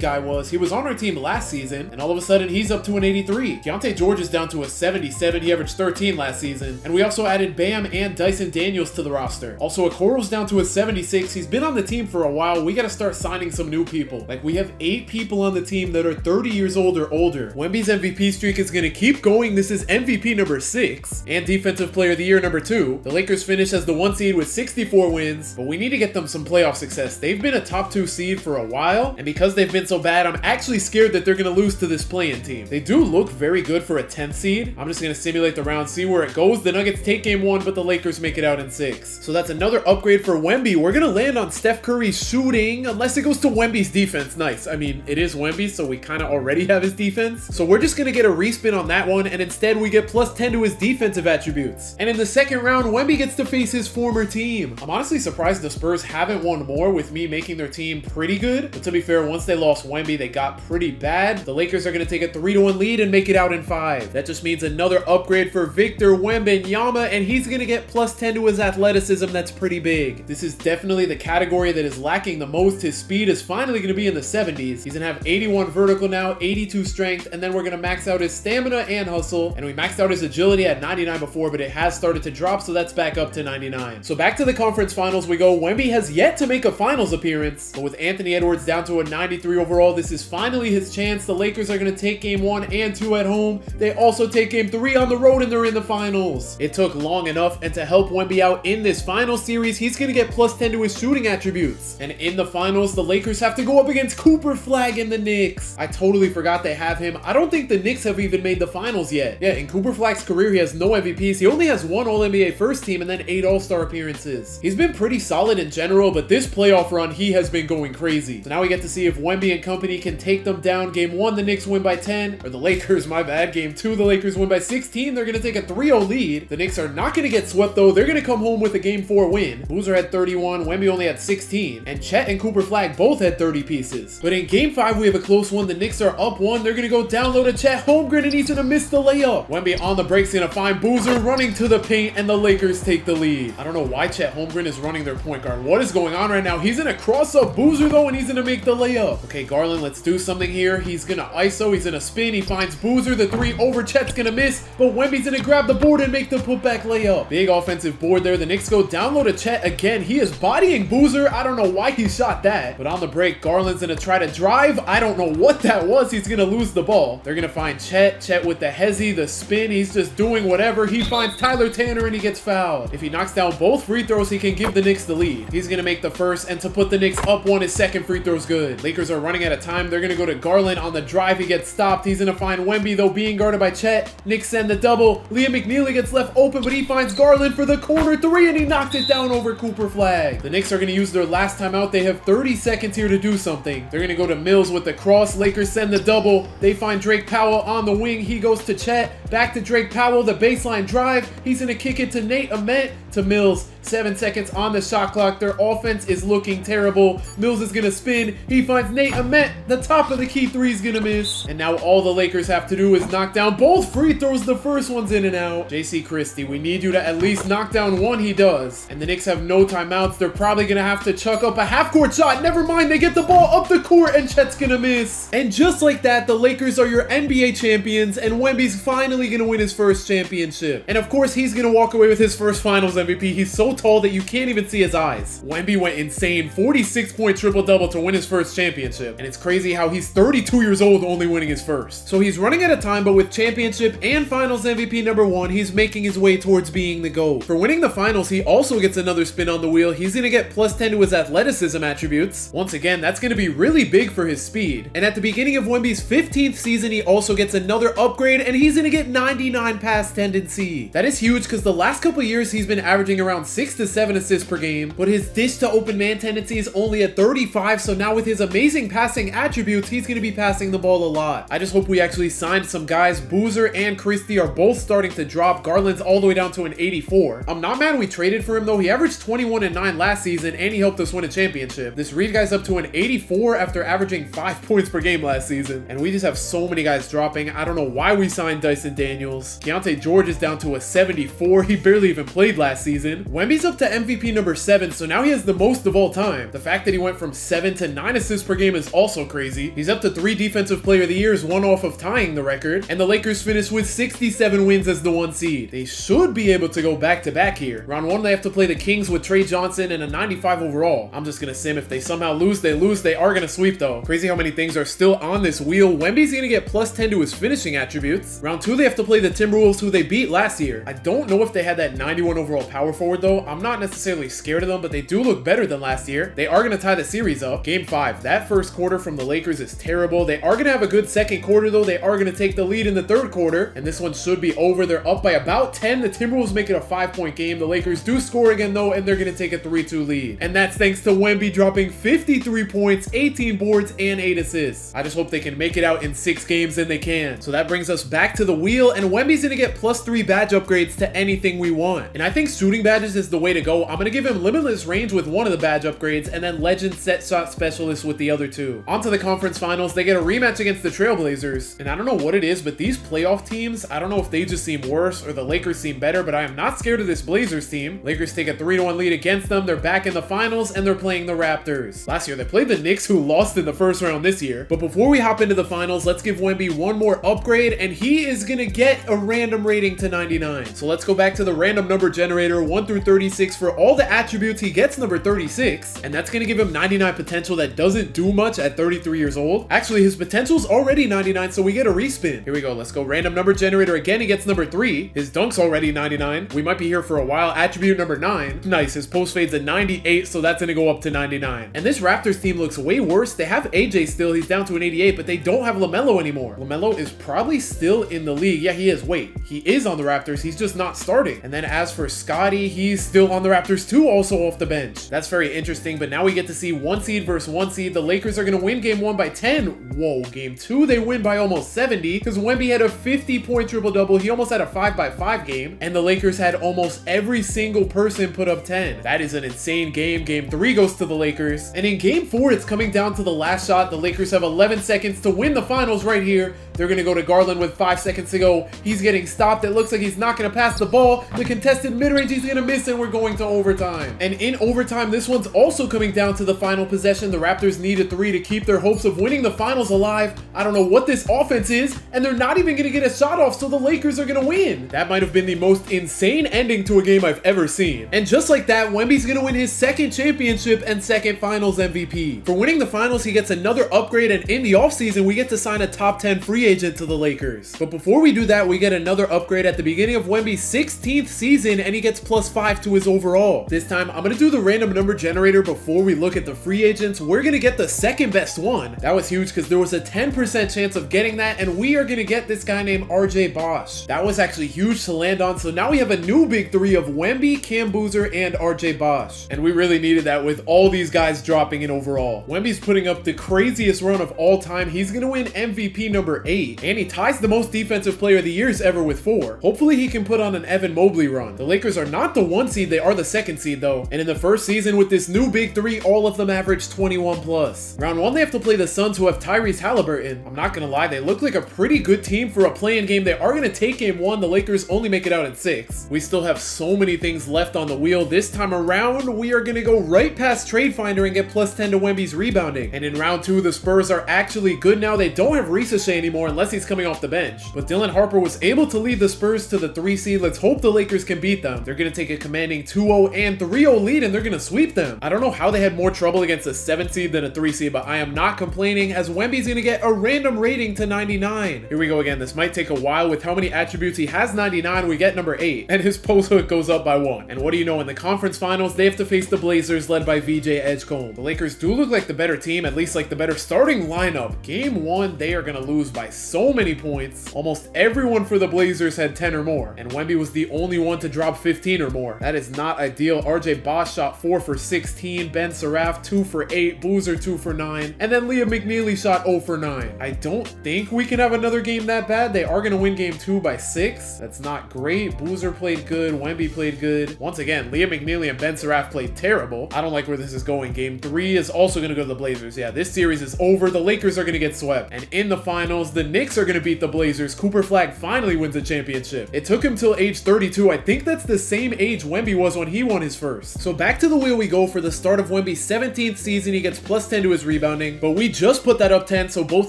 S1: guy was. He was on our team last season, and all of a sudden he's up to an 83. Keontae George is down to a 77. He averaged 13 last season. And we also added Bam and Dyson Daniels to the roster. Also, Okoro's down to a 76. He's been on the team for a while. We got to start signing some new people. Like, we have 8 people on the team that are 30 years old or older. Wemby's MVP streak is going to keep going. This is MVP number 6 and Defensive Player of the Year number 2. The Lakers finish as the 1 seed with 64 wins, but we need to get them some playoff success. They've been a top 2 seed for a while, and because they've been so bad, I'm actually scared that they're going to lose to this play-in team. They do look very good for a 10th seed. I'm just going to simulate the round, see where it goes. The Nuggets take game 1, but the Lakers make it out in 6. So that's another upgrade for Wemby. We're going to land on Steph Curry's shooting, unless it goes to Wemby's defense. Nice. I mean, it is Wemby, so we kind of already have his defense. So we're just going to get a respin on that one, and instead we get plus 10 to his defensive attributes. And in the second round, Wemby gets to face his former team. I'm honestly surprised the Spurs haven't won more, with me making their team pretty good. But to be fair, once they lost Wemby, they got pretty bad. The Lakers are going to take a 3-1 lead and make it out in 5. That just means another upgrade for Victor Wembanyama, and he's going to get plus 10 to his athleticism. That's pretty big. This is definitely the category that is lacking the most. His speed is finally going to be in the 70s. He's going to have 81 vertical now, 82 strength, and then we're going to max out his stamina and hustle. And we maxed out his agility at 99 before, but it has started to drop, so that's back up to 99. So back to the conference finals we go. Wemby has yet to make a finals appearance, but with Anthony Edwards down to a 93 overall, this is finally his chance. The Lakers are going to take game 1 and 2 at home. They also take game 3 on the road, and they're in the finals. It took long enough, and to help Wemby out in this final series, he's going to get plus 10 to his shooting attributes. And in the finals, the Lakers have to go up against Cooper Flagg and the Knicks. I totally forgot they have him. I don't think the Knicks have even made the finals yet. Yeah, in Cooper Flagg's career, he has no MVPs. He only has 1 All-NBA first team and then 8 All-Star appearances. He's been pretty solid in general, but this playoff run, he has been going crazy. So now we get to see if Wemby and company can take them down. Game 1, the Knicks win by 10, or the Lakers, my bad. Game 2, the Lakers win by 16. They're going to take a 3-0 lead. The Knicks are not going to get swept, though. They're going to come home with a Game 4 win. Boozer had 31, Wemby only had 16, and Chet and Cooper Flagg both had 30 pieces. But in Game 5, we have a close one. The Knicks are up 1. They're going to go down low to Chet Holmgren, and he's going to miss the layup. Wemby on the break's going to find Boozer running to the paint, and the Lakers take the lead. I don't know why Chet Holmgren is running their point guard. What is going on right now? He's going to cross up Boozer, though, and he's going to make the layup. Okay, Garland, let's do something here. He's going to ISO. He's going to spin. He finds Boozer. The 3 over. Chet's going to miss, but Wemby's going to grab the board and make the putback layup. Big offensive board there. The Knicks go down low to Chet again. He is bodying Boozer. I don't know why he shot that, but on the break, Garland's going to try to drive. I don't know what that was. He's going to lose the ball. They're going to find Chet. Chet with the hezzy, the spin. He's just doing whatever. He finds Tyler Tanner, and he gets fouled. If he knocks down both free throws, he can give the Knicks the lead. He's going to make the first, and to put the Knicks up 1, his second free throw's good. Lakers are running out of time. They're going to go to Garland on the drive. He gets stopped. He's going to find Wemby, though, being guarded by Chet. Knicks send the double. Liam McNeely gets left open, but he finds Garland for the corner 3, and he knocked it down over Cooper Flagg. The Knicks are going to use their last timeout. They have 30 seconds here to do something. They're going to go to Mills with the cross. Lakers send the double. They find Drake Powell on the wing. He goes to Chet. Back to Drake Powell. The baseline drive. He's going to kick it to Nate Ament to Mills. 7 seconds on the shot clock. Their offense is looking terrible. Mills is gonna spin. He finds Nate Ahmet. The top of the key three is gonna miss. And now all the Lakers have to do is knock down both free throws. The first one's in and out. JC Christie, we need you to at least knock down one. He does. And the Knicks have no timeouts. They're probably gonna have to chuck up a half-court shot. Never mind, they get the ball up the court and Chet's gonna miss. And just like that, the Lakers are your NBA champions and Wemby's finally gonna win his first championship. And of course, he's gonna walk away with his first finals MVP. He's so tall that you can't even see his eyes. Wemby went insane, 46-point triple-double to win his first championship. And it's crazy how he's 32 years old only winning his first. So he's running out of time, but with championship and finals MVP number 1, he's making his way towards being the GOAT. For winning the finals, he also gets another spin on the wheel. He's gonna get +10 to his athleticism attributes. Once again, that's gonna be really big for his speed. And at the beginning of Wemby's 15th season, he also gets another upgrade, and he's gonna get 99 pass tendency. That is huge because the last couple years he's been averaging around 6 to 7 assists per game, but his dish to open man tendency is only at 35, so now with his amazing passing attributes, he's gonna be passing the ball a lot. I just hope we actually signed some guys. Boozer and Christie are both starting to drop. Garland's all the way down to an 84. I'm not mad we traded for him though. He averaged 21 and 9 last season and he helped us win a championship. This Reed guy's up to an 84 after averaging 5 points per game last season. And we just have so many guys dropping. I don't know why we signed Dyson Daniels. Keontae George is down to a 74. He barely even played last season. Wemby's up to MVP number 7, so now he has the most of all time. The fact that he went from 7 to 9 assists per game is also crazy. He's up to 3 Defensive Player of the Years, one off of tying the record. And the Lakers finished with 67 wins as the 1 seed. They should be able to go back-to-back here. Round 1, they have to play the Kings with Trey Johnson and a 95 overall. I'm just gonna sim. If they somehow lose, they lose. They are gonna sweep though. Crazy how many things are still on this wheel. Wemby's gonna get +10 to his finishing attributes. Round 2, they have to play the Timberwolves, who they beat last year. I don't know if they had that 91 overall power forward though. I'm not necessarily scared of them, but they do look better than last year. They are gonna tie the series up. Game 5, that first quarter from the Lakers is terrible. They are gonna have a good second quarter though. They are gonna take the lead in the third quarter, and this one should be over. They're up by about 10. The Timberwolves make it a 5-point game. The Lakers do score again though, and they're gonna take a 3-2 lead. And that's thanks to Wemby dropping 53 points, 18 boards, and 8 assists. I just hope they can make it out in 6 games, and they can. So that brings us back to the wheel, and Wemby's gonna get +3 badge upgrades to anything we want. And I think shooting badges is the way to go. I'm gonna give him limitless range with one of the badge upgrades, and then legend set shot specialist with the other 2. On to the conference finals. They get a rematch against the Trailblazers, and I don't know what it is, but these playoff teams, I don't know if they just seem worse or the Lakers seem better, but I am not scared of this Blazers team. Lakers take a 3-1 lead against them. They're back in the finals, and they're playing the Raptors. Last year, they played the Knicks, who lost in the first round this year. But before we hop into the finals, let's give Wemby one more upgrade, and he is gonna get a random rating to 99. So let's go back to the random number generator, 1 through 36. For all the attributes, he gets number 36, and that's gonna give him 99 potential. That doesn't do much at 33 years old. Actually, his potential's already 99, so we get a respin. Here we go. Let's go random number generator again. He gets number 3. His dunk's already 99. We might be here for a while. Attribute number 9. Nice. His post fade's a 98, so that's gonna go up to 99. And this Raptors team looks way worse. They have AJ still. He's down to an 88, but they don't have LaMelo anymore. LaMelo is probably still in the league. Yeah, he is. Wait, he is on the Raptors. He's just not starting. And then as for Scotty, he's still on the Raptors too, also off the bench. That's very interesting, but now we get to see 1 seed versus 1 seed. The Lakers are gonna win game 1 by 10. Whoa, game 2, they win by almost 70 because Wemby had a 50-point triple-double. He almost had a 5-by-5 game, and the Lakers had almost every single person put up 10. That is an insane game. Game 3 goes to the Lakers, and in game 4, it's coming down to the last shot. The Lakers have 11 seconds to win the finals right here. They're gonna go to Garland with 5 seconds to go. He's getting stopped. It looks like he's not gonna pass the ball. The contested mid-range, he's gonna miss, and we're going to overtime. And in overtime, this one's also coming down to the final possession. The Raptors need a 3 to keep their hopes of winning the finals alive. I don't know what this offense is, and they're not even gonna get a shot off, so the Lakers are gonna win. That might have been the most insane ending to a game I've ever seen. And just like that, Wemby's gonna win his 2nd championship and 2nd finals MVP. For winning the finals, he gets another upgrade, and in the offseason, we get to sign a top 10 free agent to the Lakers. But before we do that, we get another upgrade at the beginning of Wemby's 16th season, and he gets +5 to his overall. This time, I'm gonna do the random number generator before we look at the free agents. We're gonna get the 2nd best one. That was huge because there was a 10% chance of getting that, and we are gonna get this guy named RJ Bosch. That was actually huge to land on, so now we have a new big 3 of Wemby, Cam Boozer, and RJ Bosch. And we really needed that with all these guys dropping in overall. Wemby's putting up the craziest run of all time. He's gonna win MVP number 8. 8, and he ties the most defensive player of the years ever with 4. Hopefully he can put on an Evan Mobley run. The Lakers are not the 1 seed, they are the 2nd seed though, and in the first season with this new big 3, all of them averaged 21 plus. Round 1 they have to play the Suns, who have Tyrese Halliburton. I'm not gonna lie, they look like a pretty good team for a play-in game. They are gonna take game 1, the Lakers only make it out in 6. We still have so many things left on the wheel. This time around, we are gonna go right past Trade Finder and get plus 10 to Wemby's rebounding. And in round 2, the Spurs are actually good now. They don't have Ricochet anymore unless he's coming off the bench. But Dylan Harper was able to lead the Spurs to the 3 seed. Let's hope the Lakers can beat them. They're gonna take a commanding 2-0 and 3-0 lead, and they're gonna sweep them. I don't know how they had more trouble against a 7 seed than a 3 seed, but I am not complaining, as Wemby's gonna get a random rating to 99. Here we go again. This might take a while. With how many attributes he has 99, we get number 8, and his post hook goes up by 1. And what do you know, in the conference finals, they have to face the Blazers led by VJ Edgecombe. The Lakers do look like the better team, at least like the better starting lineup. Game 1, they are gonna lose by so many points. Almost everyone for the Blazers had 10 or more, and Wemby was the only one to drop 15 or more. That is not ideal. RJ Bosch shot 4 for 16, Ben Seraph 2 for 8, Boozer 2 for 9, and then Liam McNeely shot 0 for 9. I don't think we can have another game that bad. They are gonna win game 2 by 6. That's not great. Boozer played good, Wemby played good. Once again, Liam McNeely and Ben Seraph played terrible. I don't like where this is going. Game 3 is also gonna go to the Blazers. Yeah, this series is over. The Lakers are gonna get swept. And in the finals, the Knicks are gonna beat the Blazers. Cooper Flagg finally wins a championship. It took him till age 32. I think that's the same age Wemby was when he won his first. So back to the wheel we go for the start of Wemby's 17th season. He gets plus 10 to his rebounding, but we just put that up 10, so both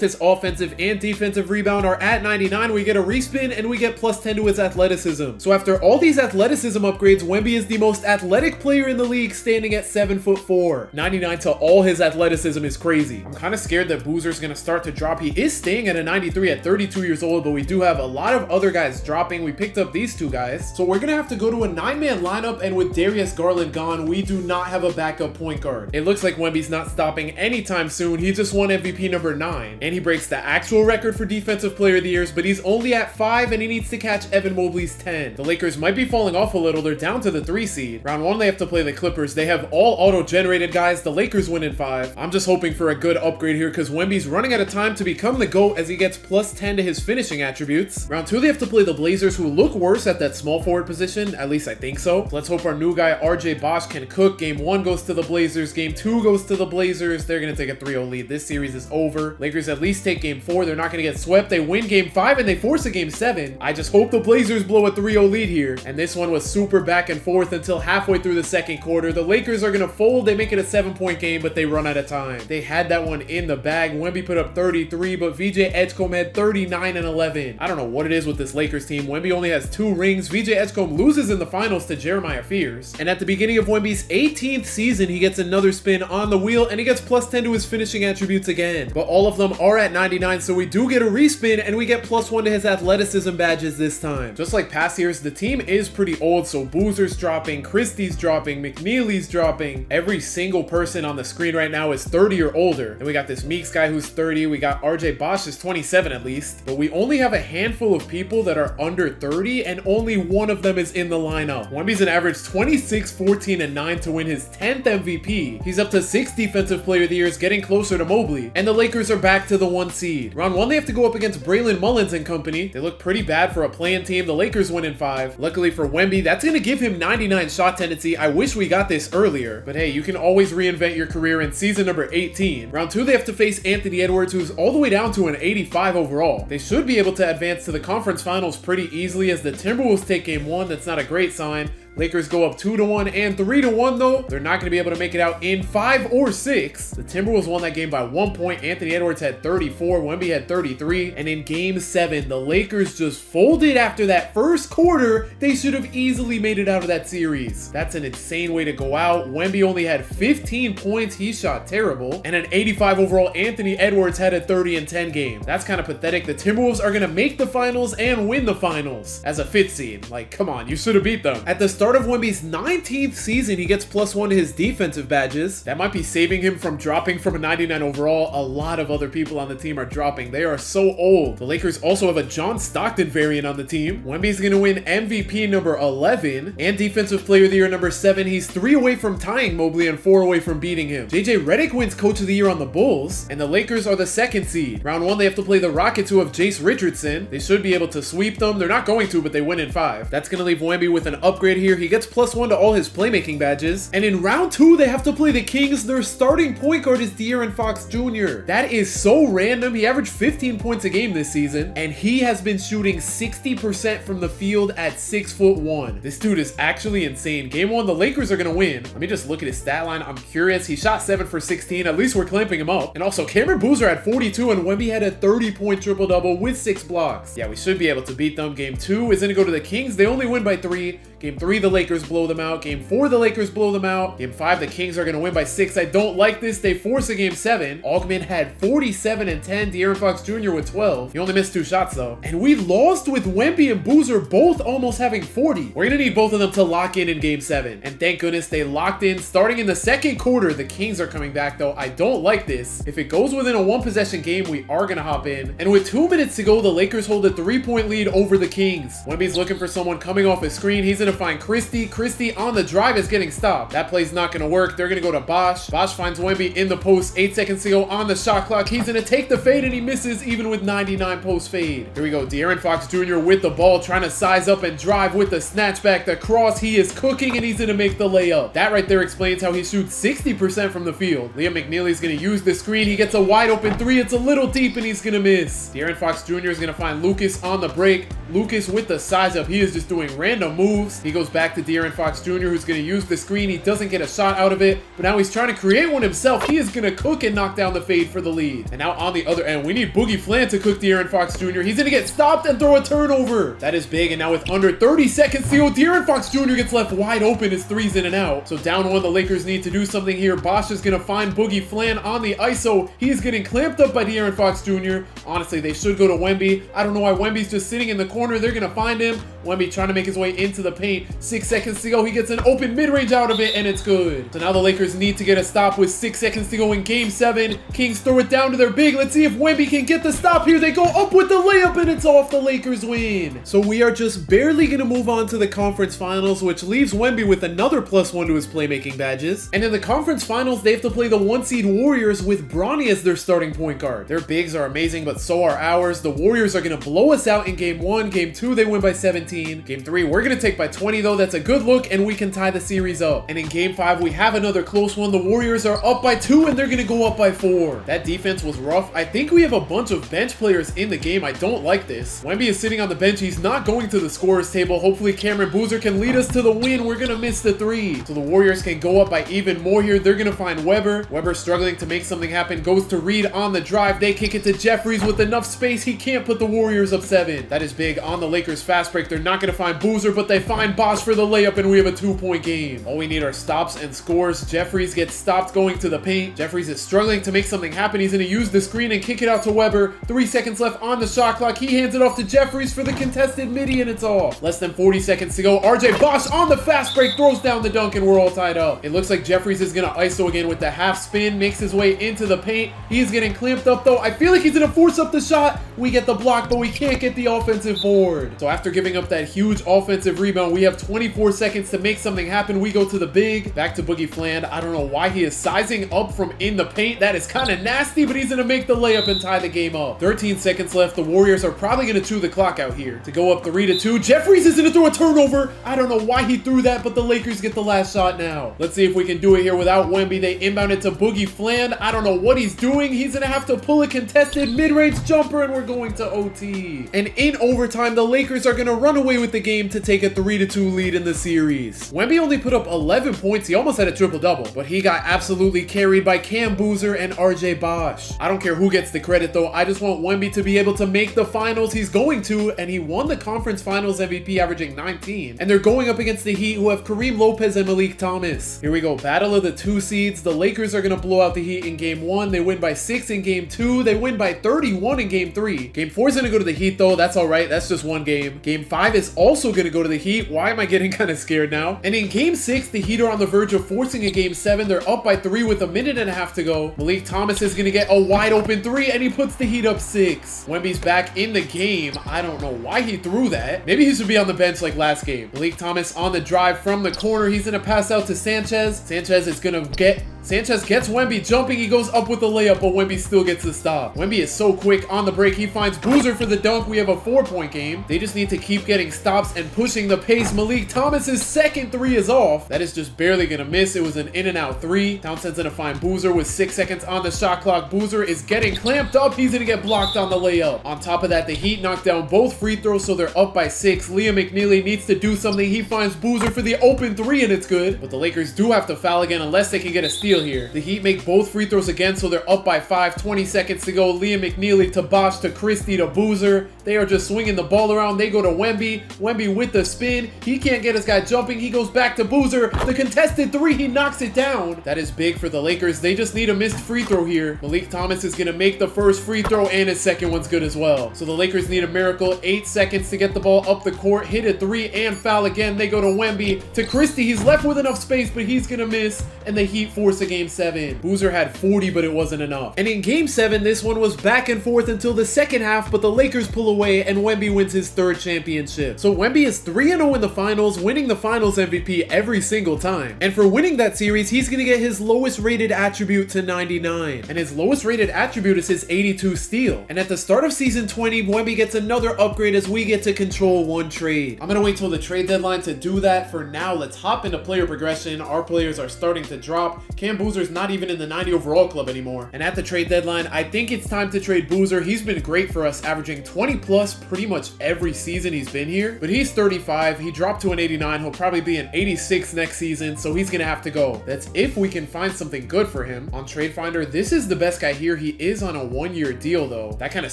S1: his offensive and defensive rebound are at 99. We get a respin and we get plus 10 to his athleticism. So after all these athleticism upgrades, Wemby is the most athletic player in the league, standing at 7'4". 99 to all his athleticism is crazy. I'm kind of scared that Boozer's gonna start to drop. He is staying at a 93 at 32 years old, but we do have a lot of other guys dropping. We picked up these 2 guys, so we're gonna have to go to a 9-man lineup, and with Darius Garland gone, we do not have a backup point guard. It looks like Wemby's not stopping anytime soon. He just won MVP number 9, and he breaks the actual record for defensive player of the years, but he's only at 5, and he needs to catch Evan Mobley's 10. The Lakers might be falling off a little. They're down to the 3 seed. Round 1, they have to play the Clippers. They have all auto-generated guys. The Lakers win in 5. I'm just hoping for a good upgrade here, because Wemby's running out of time to become the GOAT, as he gets plus 10 to his finishing attributes. Round 2, they have to play the Blazers, who look worse at that small forward position. At least I think so. Let's hope our new guy RJ Bosch can cook. Game 1 goes to the Blazers. Game 2 goes to the Blazers. They're gonna take a 3-0 lead. This series is over. Lakers at least take game 4. They're not gonna get swept. They win game 5 and they force a game 7. I just hope the Blazers blow a 3-0 lead here. And this one was super back and forth until halfway through the second quarter. The Lakers are gonna fold. They make it a 7-point game, but they run out of time. They had that one in the bag. Wemby put up 33, but VJ Edgecombe had 39 and 11. I don't know what it is with this Lakers team. Wemby only has 2 rings. VJ Edgecombe loses in the finals to Jeremiah Fears. And at the beginning of Wemby's 18th season, he gets another spin on the wheel, and he gets plus 10 to his finishing attributes again. But all of them are at 99, so we do get a respin, and we get plus 1 to his athleticism badges this time. Just like past years, the team is pretty old, so Boozer's dropping, Christie's dropping, McNeely's dropping. Every single person on the screen right now is 30 or older. And we got this Meeks guy who's 30. We got RJ Bosch is 27 at least. But we only have a handful of people that are under 30, and only one of them is in the lineup. Wemby's an average 26, 14, and 9 to win his 10th MVP. He's up to 6 defensive player of the years, getting closer to Mobley. And the Lakers are back to the 1 seed. Round 1, they have to go up against Braylon Mullins and company. They look pretty bad for a play-in team. The Lakers win in 5. Luckily for Wemby, that's going to give him 99 shot tendency. I wish we got this earlier. But hey, you can always reinvent your career in season number 18. Round 2, they have to face Anthony Edwards, who's all the way down to an 85 overall. They should be able to advance to the conference finals pretty easily, as the Timberwolves take game 1. That's not a great sign. Lakers go up 2-1 and 3-1 though. They're not going to be able to make it out in 5 or 6. The Timberwolves won that game by 1 point. Anthony Edwards had 34, Wemby had 33, and in game 7, the Lakers just folded after that first quarter. They should have easily made it out of that series. That's an insane way to go out. Wemby only had 15 points. He shot terrible. And an 85 overall Anthony Edwards had a 30 and 10 game. That's kind of pathetic. The Timberwolves are going to make the finals and win the finals as a 5th seed. Like, come on, you should have beat them. At the start start of Wemby's 19th season, he gets +1 to his defensive badges. That might be saving him from dropping from a 99 overall. A lot of other people on the team are dropping. They are so old. The Lakers also have a John Stockton variant on the team. Wemby's gonna win MVP number 11 and Defensive Player of the Year number 7. He's 3 away from tying Mobley and 4 away from beating him. JJ Redick wins Coach of the Year on the Bulls, and the Lakers are the 2nd seed. Round 1, they have to play the Rockets, who have Jace Richardson. They should be able to sweep them. They're not going to, but they win in 5. That's gonna leave Wemby with an upgrade here. He gets +1 to all his playmaking badges. And in round 2, they have to play the Kings. Their starting point guard is De'Aaron Fox Jr. That is so random. He averaged 15 points a game this season, and he has been shooting 60% from the field at 6'1". This dude is actually insane. Game 1, the Lakers are gonna win. Let me just look at his stat line. I'm curious. He shot 7 for 16. At least we're clamping him up. And also, Cameron Boozer had 42, and Wemby had a 30-point triple-double with 6 blocks. Yeah, we should be able to beat them. Game 2 is gonna go to the Kings. They only win by 3. Game 3, the Lakers blow them out. Game 4, the Lakers blow them out. Game 5, the Kings are going to win by 6. I don't like this. They force a Game 7. Augment had 47 and 10. De'Aaron Fox Jr. with 12. He only missed 2 shots, though. And we lost with Wemby and Boozer both almost having 40. We're going to need both of them to lock in Game 7. And thank goodness they locked in. Starting in the 2nd quarter, the Kings are coming back, though. I don't like this. If it goes within a 1-possession game, we are going to hop in. And with 2 minutes to go, the Lakers hold a 3-point lead over the Kings. Wemby's looking for someone coming off his screen. He's going to find Christie. Christie on the drive is getting stopped. That play's not going to work. They're going to go to Bosh. Bosh finds Wemby in the post. 8 seconds to go on the shot clock. He's going to take the fade, and he misses even with 99 post fade. Here we go. De'Aaron Fox Jr. with the ball, trying to size up and drive with the snatchback. The cross, he is cooking, and he's going to make the layup. That right there explains how he shoots 60% from the field. Liam McNeely's going to use the screen. He gets a wide open 3. It's a little deep, and he's going to miss. De'Aaron Fox Jr. is going to find Lucas on the break. Lucas with the size up. He is just doing random moves. He goes back to De'Aaron Fox Jr., who's going to use the screen. He doesn't get a shot out of it, but now he's trying to create one himself. He is going to cook and knock down the fade for the lead. And now on the other end, we need Boogie Flan to cook De'Aaron Fox Jr. He's going to get stopped and throw a turnover. That is big, and now with under 30 seconds to go, De'Aaron Fox Jr. gets left wide open. His 3's in and out. So down 1, the Lakers need to do something here. Bosh is going to find Boogie Flan on the ISO. He's getting clamped up by De'Aaron Fox Jr. Honestly, they should go to Wemby. I don't know why Wemby's just sitting in the corner. They're going to find him. Wemby trying to make his way into the paint. 6 seconds to go. He gets an open mid-range out of it, and it's good. So now the Lakers need to get a stop with 6 seconds to go in Game 7. Kings throw it down to their big. Let's see if Wemby can get the stop here. They go up with the layup, and it's off. The Lakers win. So we are just barely going to move on to the conference finals, which leaves Wemby with another +1 to his playmaking badges. And in the conference finals, they have to play the 1-seed Warriors with Bronny as their starting point guard. Their bigs are amazing, but so are ours. The Warriors are going to blow us out in Game 1. Game 2, they win by 17. Game 3, we're going to take by 20, though. That's a good look, and we can tie the series up. And in Game 5, we have another close one. The Warriors are up by 2, and they're going to go up by 4. That defense was rough. I think we have a bunch of bench players in the game. I don't like this. Wemby is sitting on the bench. He's not going to the scorer's table. Hopefully, Cameron Boozer can lead us to the win. We're going to miss the 3. So the Warriors can go up by even more here. They're going to find Weber. Weber struggling to make something happen. Goes to Reed on the drive. They kick it to Jeffries with enough space. He can't put the Warriors up 7. That is big on the Lakers fast break. They're not going to find Boozer, but they find Bosh for the layup, and we have a 2-point game. All we need are stops and scores. Jeffries gets stopped going to the paint. Jeffries is struggling to make something happen. He's going to use the screen and kick it out to Weber. 3 seconds left on the shot clock. He hands it off to Jeffries for the contested midi, and it's off. Less than 40 seconds to go. RJ Bosh on the fast break throws down the dunk, and we're all tied up. It looks like Jeffries is going to ISO again with the half spin. Makes his way into the paint. He's getting clamped up, though. I feel like he's going to force up the shot. We get the block, but we can't get the offensive board. So after giving up that huge offensive rebound, we have 24 seconds to make something happen. We go to the big. Back to Boogie Flan. I don't know why he is sizing up from in the paint. That is kind of nasty, but he's going to make the layup and tie the game up. 13 seconds left. The Warriors are probably going to chew the clock out here to go up 3-2. Jeffries is going to throw a turnover. I don't know why he threw that, but the Lakers get the last shot now. Let's see if we can do it here without Wemby. They inbound it to Boogie Flan. I don't know what he's doing. He's going to have to pull a contested mid-range jumper, and we're going to OT. And in overtime, the Lakers are going to run away with the game to take a 3-2 lead in the series. Wemby only put up 11 points. He almost had a triple-double, but he got absolutely carried by Cam Boozer and RJ Bosh. I don't care who gets the credit, though. I just want Wemby to be able to make the finals. He's going to, and he won the conference finals MVP, averaging 19. And they're going up against the Heat, who have Kareem Lopez and Malik Thomas. Here we go. Battle of the 2 seeds. The Lakers are going to blow out the Heat in Game 1. They win by 6 in Game 2. They win by 31 in Game 3. Game 4 is going to go to the Heat, though. That's all right. That's just one game. Game 5 5 is also going to go to the Heat. Why am I getting kind of scared now? And in game 6, the Heat are on the verge of forcing a game 7. They're up by 3 with a minute and a half to go. Malik Thomas is going to get a wide open 3, and he puts the Heat up 6. Wemby's back in the game. I don't know why he threw that. Maybe he should be on the bench like last game. Malik Thomas on the drive from the corner. He's going to pass out to Sanchez. Sanchez gets Wemby jumping. He goes up with the layup, but Wemby still gets the stop. Wemby is so quick on the break. He finds Boozer for the dunk. We have a 4-point game. They just need to keep getting stops and pushing the pace. Malik Thomas's second 3 is off. That is just barely going to miss. It was an in and out 3. Townsend's going to find Boozer with 6 seconds on the shot clock. Boozer is getting clamped up. He's going to get blocked on the layup. On top of that, the Heat knocked down both free throws, so they're up by 6. Liam McNeely needs to do something. He finds Boozer for the open 3, and it's good. But the Lakers do have to foul again unless they can get a steal here. The Heat make both free throws again, so they're up by 5. 20 seconds to go. Liam McNeely to Bosch to Christie to Boozer. They are just swinging the ball around. They go to Wemby. Wemby with the spin. He can't get his guy jumping. He goes back to Boozer. The contested 3, he knocks it down. That is big for the Lakers. They just need a missed free throw here. Malik Thomas is going to make the first free throw, and his second one's good as well. So the Lakers need a miracle. 8 seconds to get the ball up the court. Hit a 3 and foul again. They go to Wemby. To Christie. He's left with enough space, but he's going to miss, and the Heat force a game 7. Boozer had 40, but it wasn't enough. And in game 7, this one was back and forth until the second half, but the Lakers pull away, and Wemby wins his 3rd championship. So Wemby is 3-0 in the finals, winning the finals MVP every single time. And for winning that series, he's going to get his lowest rated attribute to 99. And his lowest rated attribute is his 82 steal. And at the start of season 20, Wemby gets another upgrade as we get to control 1 trade. I'm going to wait till the trade deadline to do that. For now, let's hop into player progression. Our players are starting to drop. Cam Boozer's not even in the 90 overall club anymore. And at the trade deadline, I think it's time to trade Boozer. He's been great for us, averaging 20 plus pretty much every season he's been here. But he's 35. He dropped to an 89. He'll probably be an 86 next season, so he's going to have to go. That's if we can find something good for him. On Trade Finder, this is the best guy here. He is on a 1-year deal, though. That kind of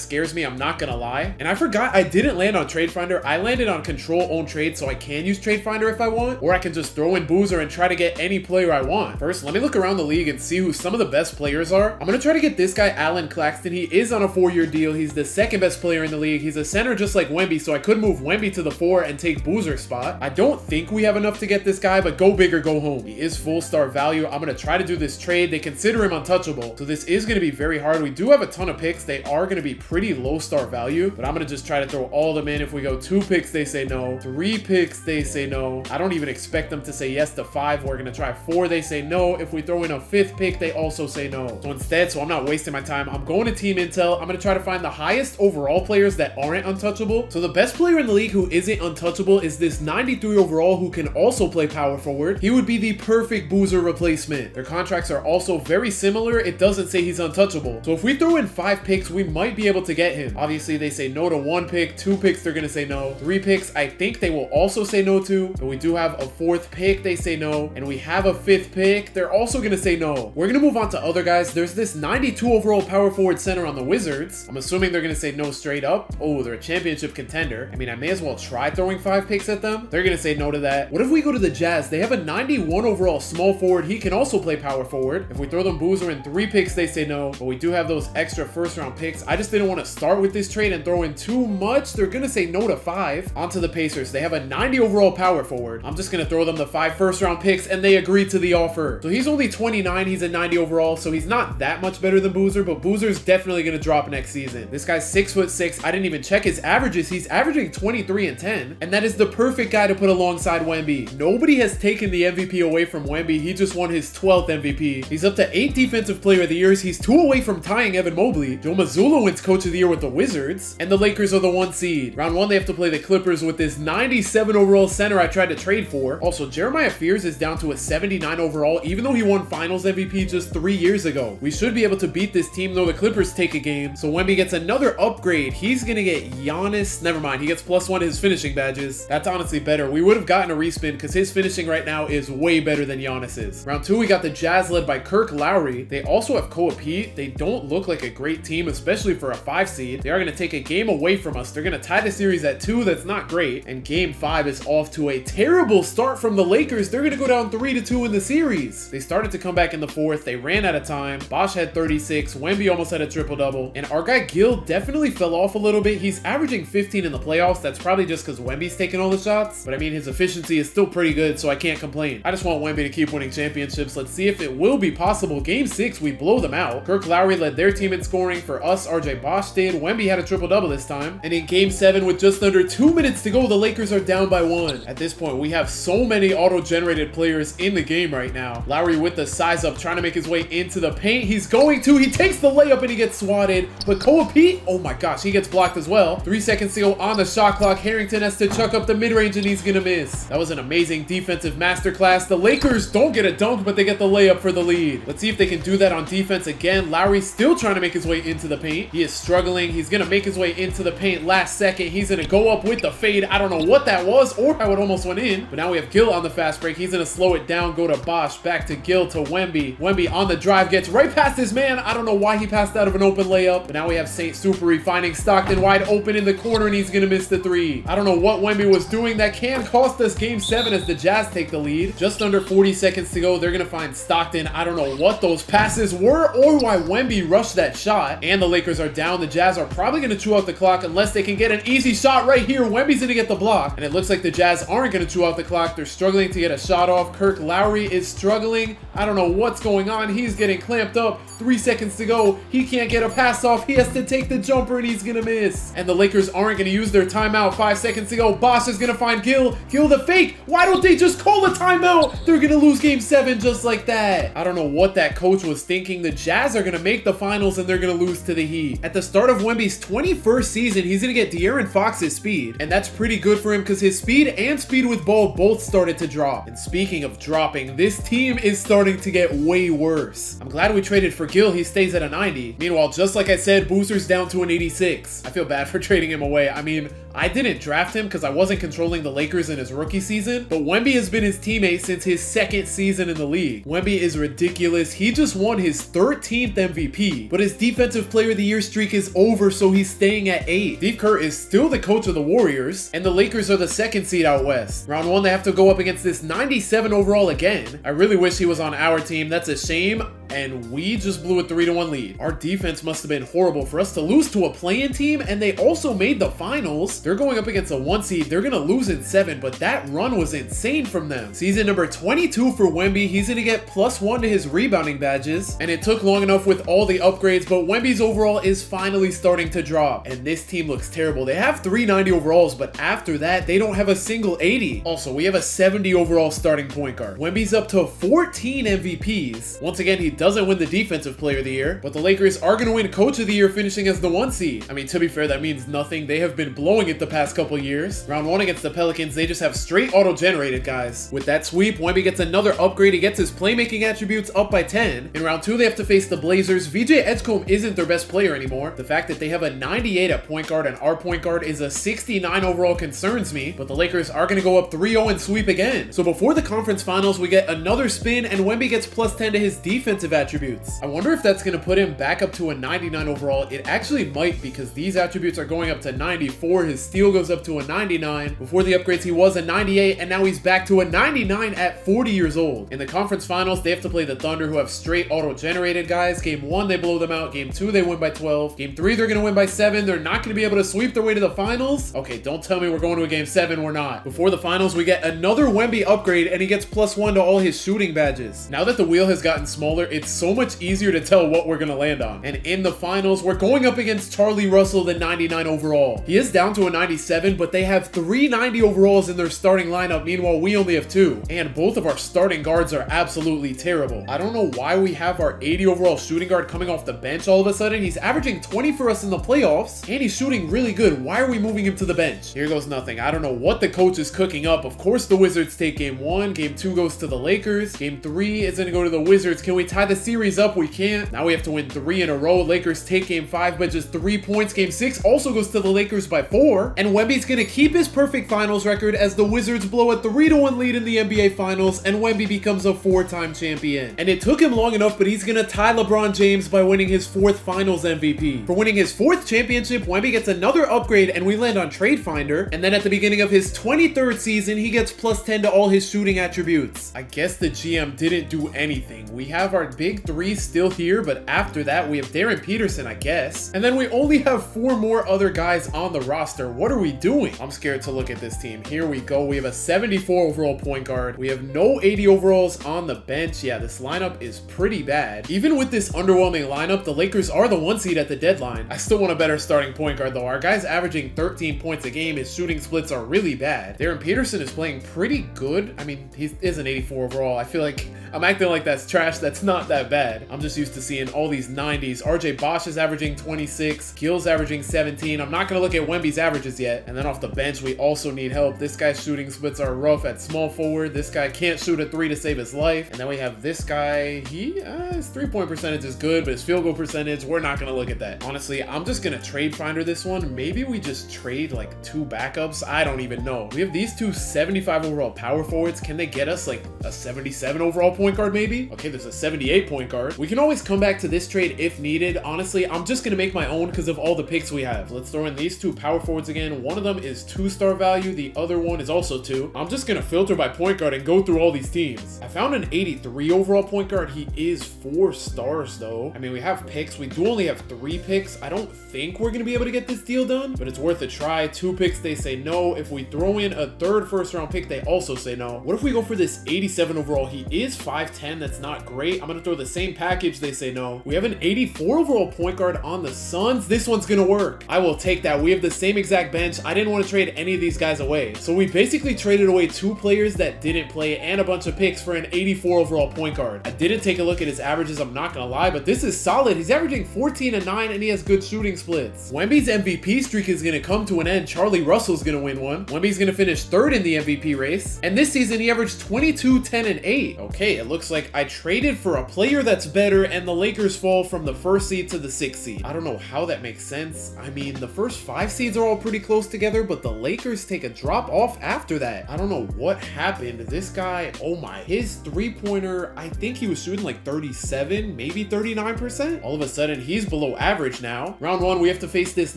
S1: scares me. I'm not going to lie. And I forgot I didn't land on Trade Finder. I landed on Control Own Trade, so I can use Trade Finder if I want, or I can just throw in Boozer and try to get any player I want. First, let me look around the league and see who some of the best players are. I'm going to try to get this guy, Alan Claxton. He is on a 4-year deal. He's the 2nd best player in the league. He's a center just like Wemby, so I could move Wemby to the 4 and take Boozer's spot. I don't think we have enough to get this guy, but go big or go home. He is full star value. I'm going to try to do this trade. They consider him untouchable, so this is going to be very hard. We do have a ton of picks. They are going to be pretty low star value, but I'm going to just try to throw all of them in. If we go 2 picks, they say no. 3 picks, they say no. I don't even expect them to say yes to 5. We're going to try 4. They say no. If we throw in a 5th pick, they also say no. So instead, so I'm not wasting my time, I'm going to Team Intel. I'm going to try to find the highest overall players that aren't untouchable. So the best player in the league who isn't untouchable is this 93 overall who can also play power forward. He would be the perfect Boozer replacement. Their contracts are also very similar. It doesn't say he's untouchable. So if we throw in 5 picks, we might be able to get him. Obviously, they say no to 1 pick. 2 picks, they're going to say no. 3 picks, I think they will also say no to. But we do have a 4th pick, they say no. And we have a 5th pick, they're also going to say no. We're going to move on to other guys. There's this 92 overall power forward center on the Wizards. I'm assuming they're going to say no straight up. Oh, they're a championship contender. I mean, I may as well try throwing 5 picks at them. They're going to say no to that. What if we go to the Jazz? They have a 91 overall small forward. He can also play power forward. If we throw them Boozer in 3 picks, they say no. But we do have those extra 1st round picks. I just didn't want to start with this trade and throw in too much. They're going to say no to 5. On to the Pacers. They have a 90 overall power forward. I'm just going to throw them the 5 1st round picks, and they agree to the offer. So he's only 29. He's a 90 overall, so he's not that much better than Boozer, but Boozer's definitely going to drop next season. This guy's 6'6". I didn't even check his averages. He's averaging 23 and 10, and that is the perfect guy to put alongside Wemby. Nobody has taken the MVP away from Wemby. He just won his 12th MVP. He's up to 8 Defensive Player of the Years. He's 2 away from tying Evan Mobley. Joe Mazzulla wins Coach of the Year with the Wizards, and the Lakers are the 1 seed. Round 1, they have to play the Clippers with this 97 overall center I tried to trade for. Also, Jeremiah Fears is down to a 79 overall, even though he won Finals MVP just 3 years ago. We should be able to beat this team, though the Clippers take a game. So Wemby gets another upgrade. He's gonna get Giannis. Never mind, he gets +1 to his finishing badges. That's honestly better. We would have gotten a respin because his finishing right now is way better than Giannis's. Round 2, we got the Jazz led by Kirk Lowry. They also have Koa Pete. They don't look like a great team, especially for a 5 seed. They are gonna take a game away from us. They're gonna tie the series at 2. That's not great. And game 5 is off to a terrible start from the Lakers. They're gonna go down 3-2 in the series. They started to come back in the fourth. They ran out of time. Bosh had 36. Wemby almost had a triple-double. And our guy Gil definitely fell off a little bit. He's averaging 15 in the playoffs. That's probably just because Wemby's taking all the shots. But I mean, his efficiency is still pretty good, so I can't complain. I just want Wemby to keep winning championships. Let's see if it will be possible. Game 6, we blow them out. Kirk Lowry led their team in scoring. For us, RJ Bosh did. Wemby had a triple-double this time. And in Game 7, with just under 2 minutes to go, the Lakers are down by 1. At this point, we have so many auto-generated players in the game right now. Lowry with the size up, trying to make his way into the paint. He's going to. He takes the layup and he gets swatted. But Koa Pete, oh my gosh, he gets blocked as well. 3 seconds to go on the shot clock. Harrington has to chuck up the mid-range and he's gonna miss. That was an amazing defensive masterclass. The Lakers don't get a dunk, but they get the layup for the lead. Let's see if they can do that on defense again. Lowry's still trying to make his way into the paint. He is struggling. He's gonna make his way into the paint last second. He's gonna go up with the fade. I don't know what that was or how it almost went in, but now we have Gil on the fast break. He's gonna slow it down, go to Bosh, back to Gil to Wemby. Wemby on the drive, gets right past his man. I don't know why he passed out of an open layup, but now we have St. Superi finding Stockton wide open in the corner and he's gonna miss the 3. I don't know what Wemby was doing. That can cost us Game 7 as the Jazz take the lead. Just under 40 seconds to go. They're gonna find Stockton. I don't know what those passes were or why Wemby rushed that shot. And the Lakers are down. The Jazz are probably gonna chew out the clock unless they can get an easy shot right here. Wemby's gonna get the block. And it looks like the Jazz aren't gonna chew out the clock. They're struggling to get a shot off. Kirk Lowry is struggling. I don't know what's going on. He's getting clamped up. 3 seconds to go. He can't get a pass off. He has to take the jumper and he's gonna miss. And the Lakers aren't gonna use their timeout. 5 seconds to go. Bosh is gonna find Gil. Gil the fake. Why don't they just call a timeout? They're gonna lose Game 7 just like that. I don't know what that coach was thinking. The Jazz are gonna make the finals and they're gonna lose to the Heat. At the start of Wemby's 21st season, he's gonna get De'Aaron Fox's speed. And that's pretty good for him because his speed and speed with ball both started to drop. And speaking of dropping, this team is starting to get way worse. I'm glad we traded for Gil. He stays at a 90. Meanwhile, just like I said, Boozer's down to an 86. I feel bad for trading him away. I mean, I didn't draft him because I wasn't controlling the Lakers in his rookie season, but Wemby has been his teammate since his 2nd season in the league. Wemby is ridiculous. He just won his 13th MVP, but his defensive player of the year streak is over, so he's staying at 8. Steve Kerr is still the coach of the Warriors, and the Lakers are the 2nd seed out west. Round 1, they have to go up against this 97 overall again. I really wish he was on our team. That's a shame. And we just blew a 3-1 lead. Our defense must have been horrible for us to lose to a play-in team, and they also made the finals. They're going up against a 1 seed. They're gonna lose in 7, but that run was insane from them. Season number 22 for Wemby. He's gonna get +1 to his rebounding badges, and it took long enough with all the upgrades, but Wemby's overall is finally starting to drop, and this team looks terrible. They have 390 overalls, but after that, they don't have a single 80. Also, we have a 70 overall starting point guard. Wemby's up to 14 MVPs. Once again, he doesn't win the defensive player of the year, but the Lakers are going to win coach of the year, finishing as the 1 seed. I mean, to be fair, that means nothing. They have been blowing it the past couple years. Round 1 against the Pelicans, they just have straight auto-generated guys. With that sweep, Wemby gets another upgrade. He gets his playmaking attributes up by 10. In round 2, they have to face the Blazers. VJ Edgecombe isn't their best player anymore. The fact that they have a 98 at point guard and our point guard is a 69 overall concerns me, but the Lakers are going to go up 3-0 and sweep again. So before the conference finals, we get another spin and Wemby gets +10 to his defensive attributes. I wonder if that's going to put him back up to a 99 overall. It actually might, because these attributes are going up to 94. His steal goes up to a 99. Before the upgrades, he was a 98, and now he's back to a 99 at 40 years old. In the conference finals, they have to play the Thunder, who have straight auto-generated guys. Game 1, they blow them out. Game 2, they win by 12. Game 3, they're going to win by 7. They're not going to be able to sweep their way to the finals. Okay, don't tell me we're going to a Game 7. We're not. Before the finals, we get another Wemby upgrade, and he gets +1 to all his shooting badges. Now that the wheel has gotten smaller, it's so much easier to tell what we're going to land on. And in the finals, we're going up against Charlie Russell, the 99 overall. He is down to a 97, but they have 390 overalls in their starting lineup. Meanwhile, we only have 2. And both of our starting guards are absolutely terrible. I don't know why we have our 80 overall shooting guard coming off the bench all of a sudden. He's averaging 20 for us in the playoffs, and he's shooting really good. Why are we moving him to the bench? Here goes nothing. I don't know what the coach is cooking up. Of course, the Wizards take Game 1. Game 2 goes to the Lakers. Game 3 is going to go to the Wizards. Can we tie tie the series up, we can't. Now we have to win 3 in a row. Lakers take game 5 by just 3 points. Game 6 also goes to the Lakers by 4. And Wemby's gonna keep his perfect finals record as the Wizards blow a 3-1 lead in the NBA Finals, and Wemby becomes a 4-time champion. And it took him long enough, but he's gonna tie LeBron James by winning his 4th Finals MVP. For winning his 4th championship, Wemby gets another upgrade, and we land on Trade Finder. And then at the beginning of his 23rd season, he gets +10 to all his shooting attributes. I guess the GM didn't do anything. We have our big 3 still here, but after that, we have Darren Peterson, I guess. And then we only have 4 more other guys on the roster. What are we doing? I'm scared to look at this team. Here we go. We have a 74 overall point guard. We have no 80 overalls on the bench. Yeah, this lineup is pretty bad. Even with this underwhelming lineup, the Lakers are the 1 seed at the deadline. I still want a better starting point guard though. Our guy's averaging 13 points a game. His shooting splits are really bad. Darren Peterson is playing pretty good. I mean, he is an 84 overall. I feel like I'm acting like that's trash. That's not that bad. I'm just used to seeing all these 90s. RJ Bosch is averaging 26. Gill's averaging 17. I'm not going to look at Wemby's averages yet. And then off the bench, we also need help. This guy's shooting splits are rough at small forward. This guy can't shoot a 3 to save his life. And then we have this guy. His 3-point percentage is good, but his field goal percentage, we're not going to look at that. Honestly, I'm just going to trade finder this one. Maybe we just trade like 2 backups. I don't even know. We have these 2 75 overall power forwards. Can they get us like a 77 overall point guard maybe? Okay, there's a 78 point guard. We can always come back to this trade if needed. Honestly, I'm just going to make my own because of all the picks we have. Let's throw in these 2 power forwards again. One of them is 2-star value. The other one is also 2. I'm just going to filter by point guard and go through all these teams. I found an 83 overall point guard. He is 4 stars though. I mean, we have picks. We do only have 3 picks. I don't think we're going to be able to get this deal done, but it's worth a try. 2 picks, they say no. If we throw in a 3rd first-round pick, they also say no. What if we go for this 87 overall? He is 5'10". That's not great. I'm going to throw the same package. They say no. We have an 84 overall point guard on the Suns. This one's going to work. I will take that. We have the same exact bench. I didn't want to trade any of these guys away. So we basically traded away 2 players that didn't play and a bunch of picks for an 84 overall point guard. I didn't take a look at his averages. I'm not going to lie, but this is solid. He's averaging 14 and 9 and he has good shooting splits. Wemby's MVP streak is going to come to an end. Charlie Russell's going to win one. Wemby's going to finish 3rd in the MVP race. And this season he averaged 22, 10, and 8. Okay, it looks like I traded for a player that's better and the Lakers fall from the 1st seed to the 6th seed. I don't know how that makes sense. I mean, the first 5 seeds are all pretty close together, but the Lakers take a drop off after that. I don't know what happened. This guy, oh my, his 3-pointer, I think he was shooting like 37, maybe 39%. All of a sudden, he's below average now. Round 1, we have to face this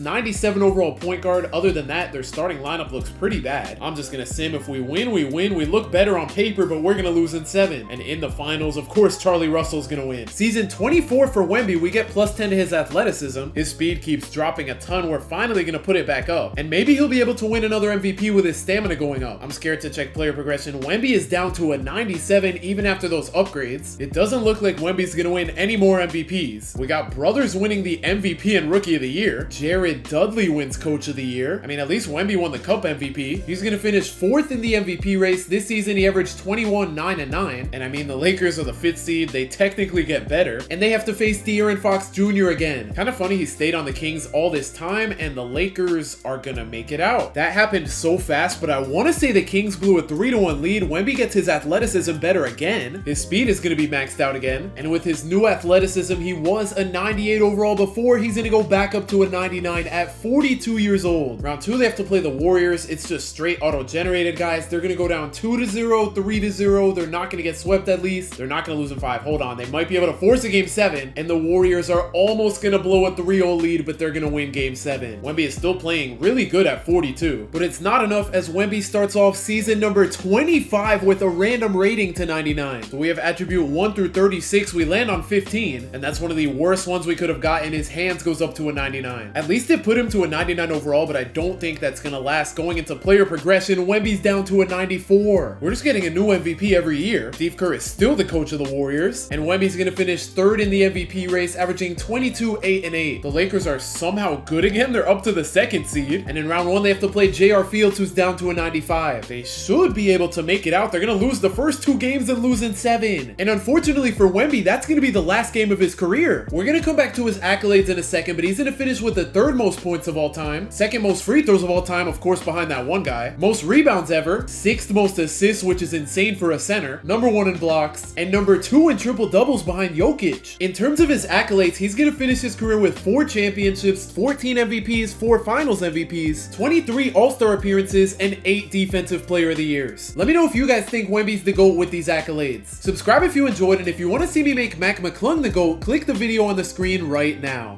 S1: 97 overall point guard. Other than that, their starting lineup looks pretty bad. I'm just gonna sim. If we win, we win. We look better on paper, but we're gonna lose in 7. And in the finals, of course, Charlie Russell's gonna win. Season 24 for Wemby, we get +10 to his athleticism. His speed keeps dropping a ton. We're finally gonna put it back up. And maybe he'll be able to win another MVP with his stamina going up. I'm scared to check player progression. Wemby is down to a 97 even after those upgrades. It doesn't look like Wemby's gonna win any more MVPs. We got brothers winning the MVP and Rookie of the Year. Jared Dudley wins Coach of the Year. I mean, at least Wemby won the Cup MVP. He's gonna finish 4th in the MVP race. This season he averaged 21, 9, and 9. And I mean, the Lakers are the 5th seed. They technically get better. And they have to face De'Aaron Fox Jr. again. Kind of funny he stayed on the Kings all this time and the Lakers are gonna make it out. That happened so fast, but I want to say the Kings blew a 3-1 lead. Wemby gets his athleticism better again. His speed is going to be maxed out again. And with his new athleticism, he was a 98 overall before. He's going to go back up to a 99 at 42 years old. Round 2, they have to play the Warriors. It's just straight auto-generated, guys. They're going to go down 2-0, 3-0. They're not going to get swept at least. They're not going to lose in 5. Hold on. They might be able to force a game 7. And the Warriors are almost going to blow a 3-0 lead, but they're going to win game 7. Wemby is still playing really good at 42. But it's not enough as Wemby starts off season number 25 with a random rating to 99. So we have attribute 1 through 36. We land on 15. And that's one of the worst ones we could have gotten. His hands goes up to a 99. At least it put him to a 99 overall, but I don't think that's going to last. Going into player progression, Wemby's down to a 94. We're just getting a new MVP every year. Steve Kerr is still the coach of the Warriors. And Wemby's going to finish 3rd in the MVP race, averaging 22, 8, and 8. The Lakers are somehow good again. They're up to the 2nd seed. And in round 1, they have to play J.R. Fields, who's down to a 95. They should be able to make it out. They're going to lose the first 2 games and lose in 7. And unfortunately for Wemby, that's going to be the last game of his career. We're going to come back to his accolades in a second, but he's going to finish with the 3rd most points of all time, 2nd most free throws of all time, of course behind that one guy, most rebounds ever, 6th most assists, which is insane for a center, #1 in blocks, and number 2 in triple-doubles behind Jokic. In terms of his accolades, he's gonna finish his career with 4 championships, 14 MVPs, 4 finals MVPs, 23 All-Star appearances, and 8 Defensive Player of the Years. Let me know if you guys think Wemby's the GOAT with these accolades. Subscribe if you enjoyed, and if you want to see me make Mac McClung the GOAT, click the video on the screen right now.